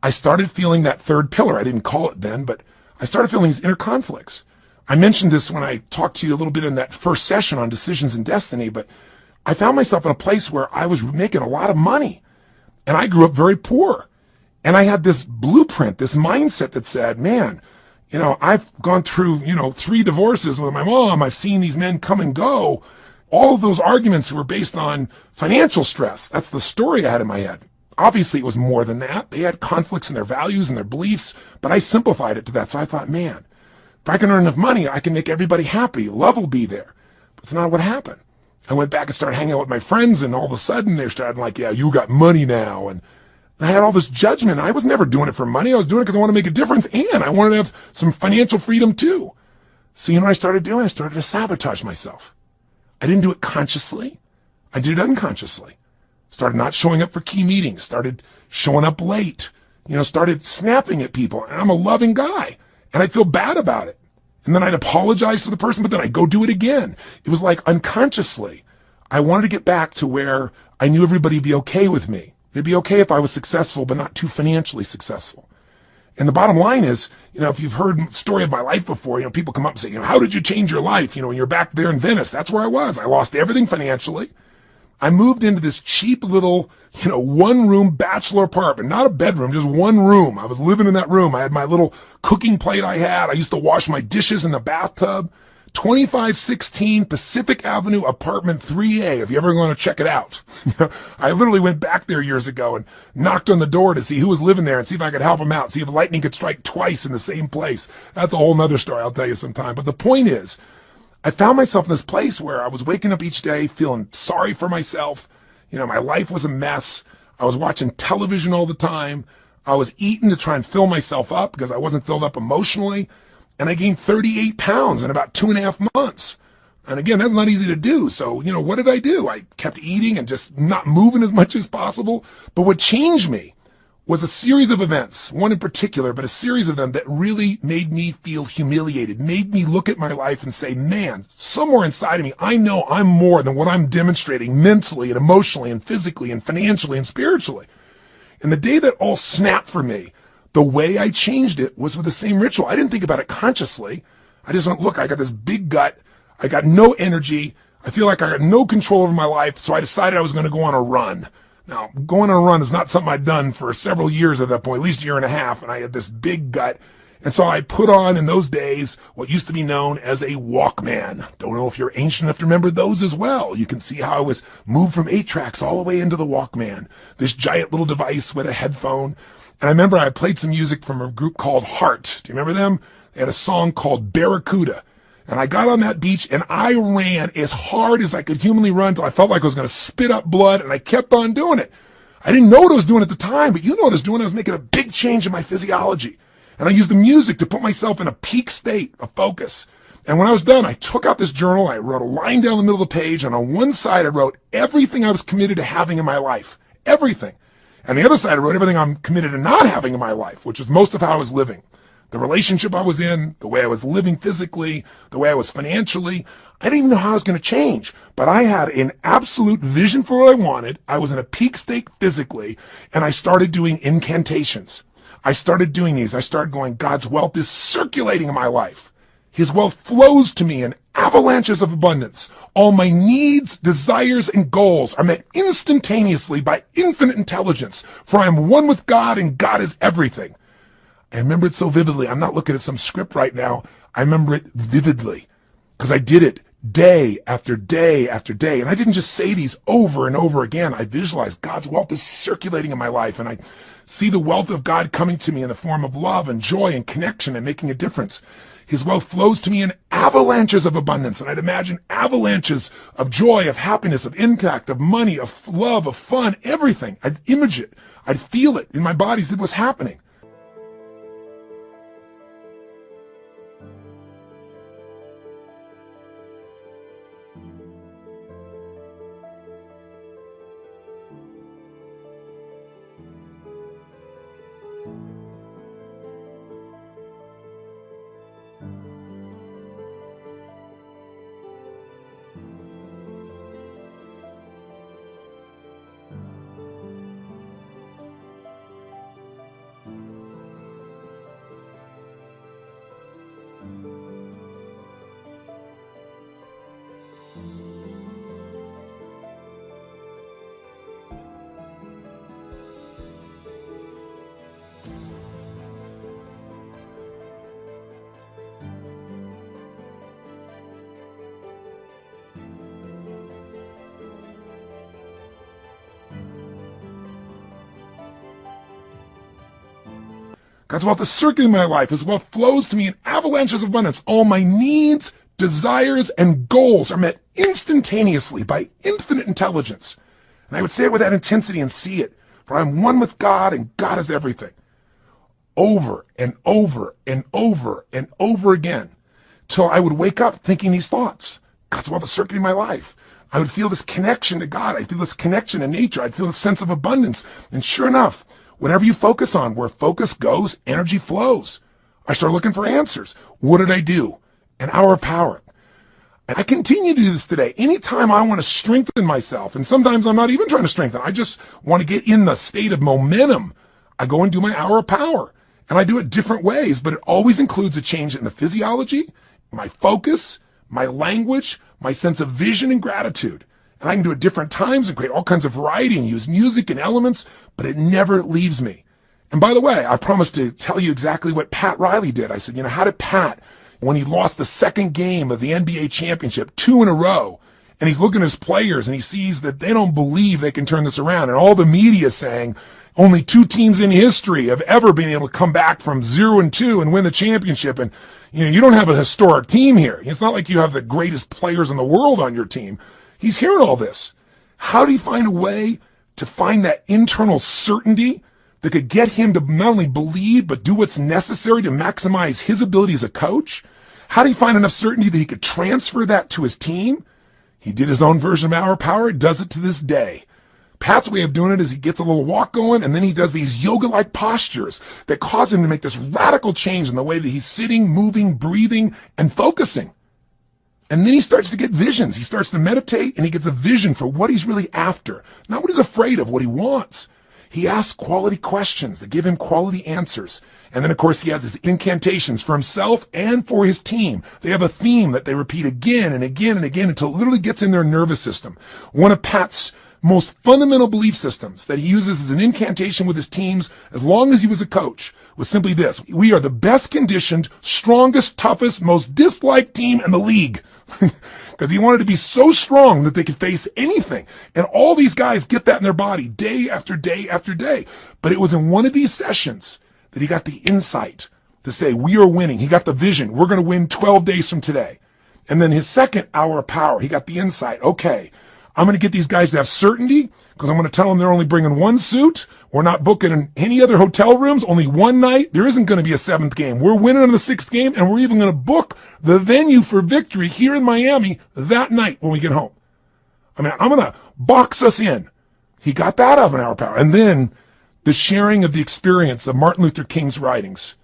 Speaker 1: I started feeling that third pillar. I didn't call it then, but I started feeling these inner conflicts. I mentioned this when I talked to you a little bit in that first session on decisions and destiny, but I found myself in a place where I was making a lot of money. And I grew up very poor. And I had this blueprint, this mindset that said, man, I've gone through, 3 divorces with my mom. I've seen these men come and go. All of those arguments were based on financial stress. That's the story I had in my head. Obviously, it was more than that. They had conflicts in their values and their beliefs, but I simplified it to that. So I thought, man, if I can earn enough money, I can make everybody happy. Love will be there. But it's not what happened. I went back and started hanging out with my friends, and all of a sudden they started like, yeah, you got money now. And I had all this judgment. I was never doing it for money. I was doing it because I wanted to make a difference, and I wanted to have some financial freedom too. So what I started doing? I started to sabotage myself. I didn't do it consciously. I did it unconsciously. Started not showing up for key meetings. Started showing up late. Started snapping at people. And I'm a loving guy. And I feel bad about it. And then I'd apologize to the person, but then I'd go do it again. It was like unconsciously. I wanted to get back to where I knew everybody would be okay with me. They'd be okay if I was successful, but not too financially successful. And the bottom line is, if you've heard the story of my life before, people come up and say, how did you change your life? When you're back there in Venice, that's where I was. I lost everything financially. I moved into this cheap little, one-room bachelor apartment, not a bedroom, just one room. I was living in that room. I had my little cooking plate I had. I used to wash my dishes in the bathtub. 2516 Pacific Avenue, apartment 3A, if you ever want to check it out. I literally went back there years ago and knocked on the door to see who was living there and see if I could help them out, see if lightning could strike twice in the same place. That's a whole nother story I'll tell you sometime. But the point is, I found myself in this place where I was waking up each day feeling sorry for myself. My life was a mess. I was watching television all the time. I was eating to try and fill myself up because I wasn't filled up emotionally. And I gained 38 pounds in about 2.5 months. And again, that's not easy to do. So, what did I do? I kept eating and just not moving as much as possible. But what changed me was a series of events, one in particular, but a series of them that really made me feel humiliated, made me look at my life and say, man, somewhere inside of me, I know I'm more than what I'm demonstrating mentally and emotionally and physically and financially and spiritually. And the day that all snapped for me, the way I changed it was with the same ritual. I didn't think about it consciously. I just went, look, I got this big gut. I got no energy. I feel like I got no control over my life. So I decided I was going to go on a run. Now, going on a run is not something I'd done for several years at that point, at least a year and a half. And I had this big gut. And so I put on in those days what used to be known as a Walkman. Don't know if you're ancient enough to remember those as well. You can see how I was moved from 8 tracks all the way into the Walkman, this giant little device with a headphone. And I remember I played some music from a group called Heart. Do you remember them? They had a song called Barracuda. And I got on that beach and I ran as hard as I could humanly run until I felt like I was going to spit up blood, and I kept on doing it. I didn't know what I was doing at the time, but you know what I was doing. I was making a big change in my physiology. And I used the music to put myself in a peak state of focus. And when I was done, I took out this journal, I wrote a line down the middle of the page, and on one side I wrote everything I was committed to having in my life. Everything. And the other side, I wrote everything I'm committed to not having in my life, which is most of how I was living. The relationship I was in, the way I was living physically, the way I was financially. I didn't even know how I was going to change, but I had an absolute vision for what I wanted. I was in a peak state physically, and I started doing incantations. I started doing these. I started going, God's wealth is circulating in my life. His wealth flows to me in avalanches of abundance. All my needs, desires, and goals are met instantaneously by infinite intelligence, for I am one with God, and God is everything. I remember it so vividly. I'm not looking at some script right now. I remember it vividly because I did it day after day after day. And I didn't just say these over and over again. I visualized God's wealth is circulating in my life, and I see the wealth of God coming to me in the form of love and joy and connection and making a difference. His wealth flows to me in avalanches of abundance. And I'd imagine avalanches of joy, of happiness, of impact, of money, of love, of fun, everything. I'd image it. I'd feel it in my body as it was happening. God's wealth is circulating in my life. His wealth flows to me in avalanches of abundance. All my needs, desires, and goals are met instantaneously by infinite intelligence. And I would say it with that intensity and see it. For I'm one with God, and God is everything. Over and over and over and over again. Till I would wake up thinking these thoughts. God's wealth is circulating in my life. I would feel this connection to God. I'd feel this connection to nature. I'd feel a sense of abundance. And sure enough, whatever you focus on, where focus goes, energy flows. I started looking for answers. What did I do? An hour of power. And I continue to do this today. Anytime I want to strengthen myself, and sometimes I'm not even trying to strengthen, I just want to get in the state of momentum, I go and do my hour of power. And I do it different ways, but it always includes a change in the physiology, my focus, my language, my sense of vision and gratitude. And I can do it different times and create all kinds of variety and use music and elements, but it never leaves me. And by the way, I promised to tell you exactly what Pat Riley did. I said, how did Pat, when he lost the second game of the NBA championship, 2 in a row, and he's looking at his players and he sees that they don't believe they can turn this around. And all the media saying only 2 teams in history have ever been able to come back from 0-2 and win the championship. And, you don't have a historic team here. It's not like you have the greatest players in the world on your team. He's hearing all this. How do you find a way to find that internal certainty that could get him to not only believe, but do what's necessary to maximize his ability as a coach? How do you find enough certainty that he could transfer that to his team? He did his own version of Hour of Power, does it to this day. Pat's way of doing it is he gets a little walk going, and then he does these yoga-like postures that cause him to make this radical change in the way that he's sitting, moving, breathing, and focusing. And then he starts to get visions. He starts to meditate, and he gets a vision for what he's really after, not what he's afraid of, what he wants. He asks quality questions that give him quality answers. And then, of course, he has his incantations for himself and for his team. They have a theme that they repeat again and again and again until it literally gets in their nervous system. One of Pat's most fundamental belief systems that he uses as an incantation with his teams as long as he was a coach was simply this: we are the best conditioned, strongest, toughest, most disliked team in the league. Because he wanted to be so strong that they could face anything. And all these guys get that in their body day after day after day. But it was in one of these sessions that he got the insight to say, we are winning. He got the vision. We're going to win 12 days from today. And then his second hour of power, he got the insight. Okay, I'm going to get these guys to have certainty because I'm going to tell them they're only bringing 1 suit. We're not booking in any other hotel rooms, only 1 night. There isn't going to be a 7th game. We're winning on the 6th game, and we're even going to book the venue for victory here in Miami that night when we get home. I'm going to box us in. He got that out of an hour of power. And then the sharing of the experience of Martin Luther King's writings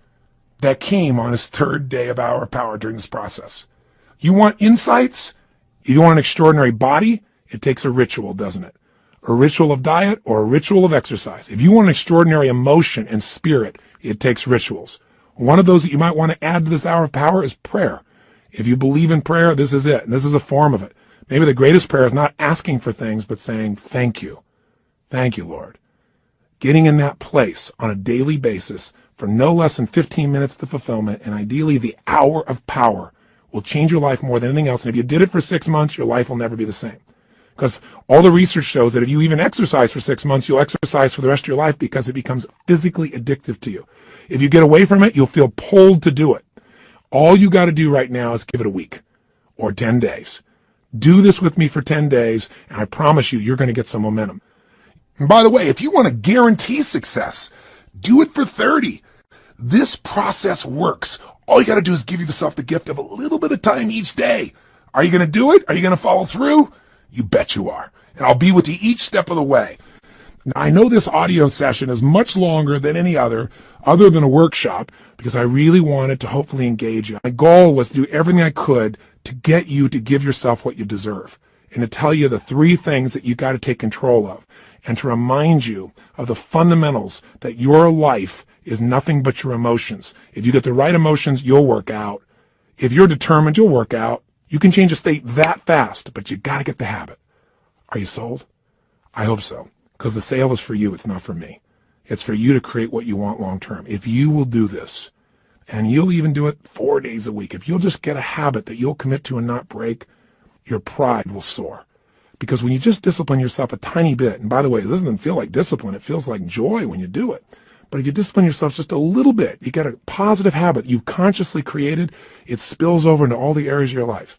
Speaker 1: that came on his 3rd day of hour of power during this process. You want insights? You want an extraordinary body? It takes a ritual, doesn't it? A ritual of diet or a ritual of exercise. If you want an extraordinary emotion and spirit, it takes rituals. One of those that you might want to add to this hour of power is prayer. If you believe in prayer, this is it. This is a form of it. Maybe the greatest prayer is not asking for things, but saying, thank you. Thank you, Lord. Getting in that place on a daily basis for no less than 15 minutes to fulfillment, and ideally the hour of power, will change your life more than anything else. And if you did it for 6 months, your life will never be the same. Because all the research shows that if you even exercise for 6 months, you'll exercise for the rest of your life because it becomes physically addictive to you. If you get away from it, you'll feel pulled to do it. All you got to do right now is give it a week or 10 days. Do this with me for 10 days, and I promise you, you're going to get some momentum. And by the way, if you want to guarantee success, do it for 30. This process works. All you got to do is give yourself the gift of a little bit of time each day. Are you going to do it? Are you going to follow through? You bet you are. And I'll be with you each step of the way. Now, I know this audio session is much longer than any other than a workshop, because I really wanted to hopefully engage you. My goal was to do everything I could to get you to give yourself what you deserve and to tell you the 3 things that you got to take control of and to remind you of the fundamentals that your life is nothing but your emotions. If you get the right emotions, you'll work out. If you're determined, you'll work out. You can change a state that fast, but you got to get the habit. Are you sold? I hope so, because the sale is for you. It's not for me. It's for you to create what you want long term. If you will do this, and you'll even do it 4 days a week, if you'll just get a habit that you'll commit to and not break, your pride will soar. Because when you just discipline yourself a tiny bit, and by the way, this doesn't feel like discipline, it feels like joy when you do it. But if you discipline yourself just a little bit, you get a positive habit you've consciously created, it spills over into all the areas of your life.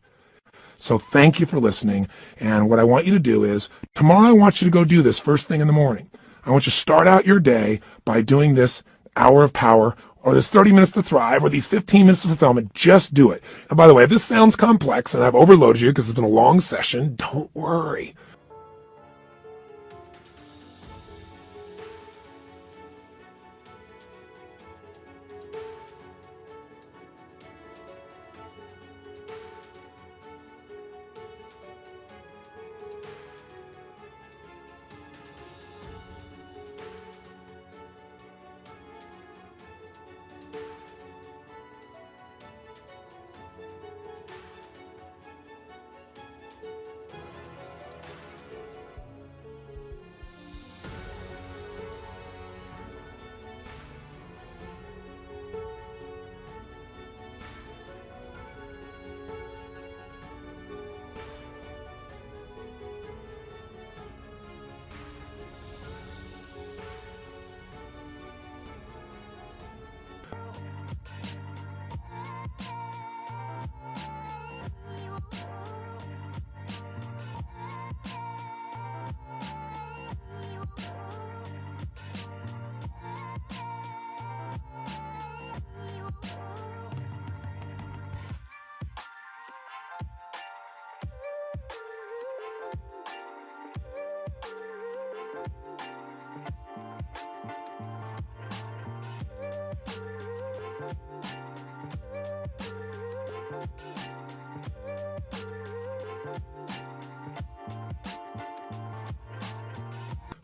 Speaker 1: So thank you for listening. And what I want you to do is, tomorrow I want you to go do this first thing in the morning. I want you to start out your day by doing this hour of power, or this 30 minutes to thrive, or these 15 minutes of fulfillment. Just do it. And by the way, if this sounds complex and I've overloaded you because it's been a long session, don't worry.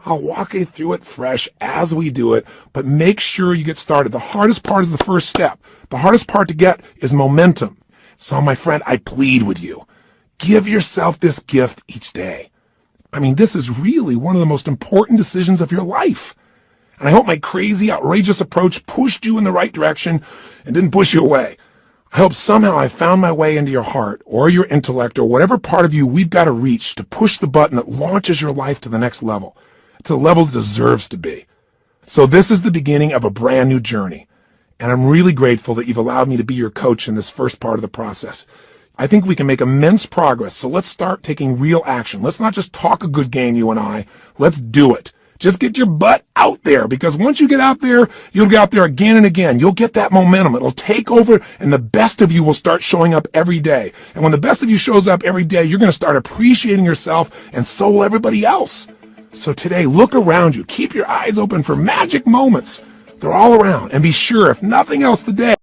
Speaker 1: I'll walk you through it fresh as we do it, but make sure you get started. The hardest part is the first step. The hardest part to get is momentum. So, my friend, I plead with you. Give yourself this gift each day. I mean, this is really one of the most important decisions of your life. And I hope my crazy, outrageous approach pushed you in the right direction and didn't push you away. I hope somehow I found my way into your heart or your intellect or whatever part of you we've got to reach to push the button that launches your life to the next level, to the level it deserves to be. So this is the beginning of a brand new journey. And I'm really grateful that you've allowed me to be your coach in this first part of the process. I think we can make immense progress. So let's start taking real action. Let's not just talk a good game, you and I. Let's do it. Just get your butt out there, because once you get out there, you'll get out there again and again. You'll get that momentum. It'll take over, and the best of you will start showing up every day. And when the best of you shows up every day, you're going to start appreciating yourself, and so will everybody else. So today, look around you. Keep your eyes open for magic moments. They're all around. And be sure, if nothing else today,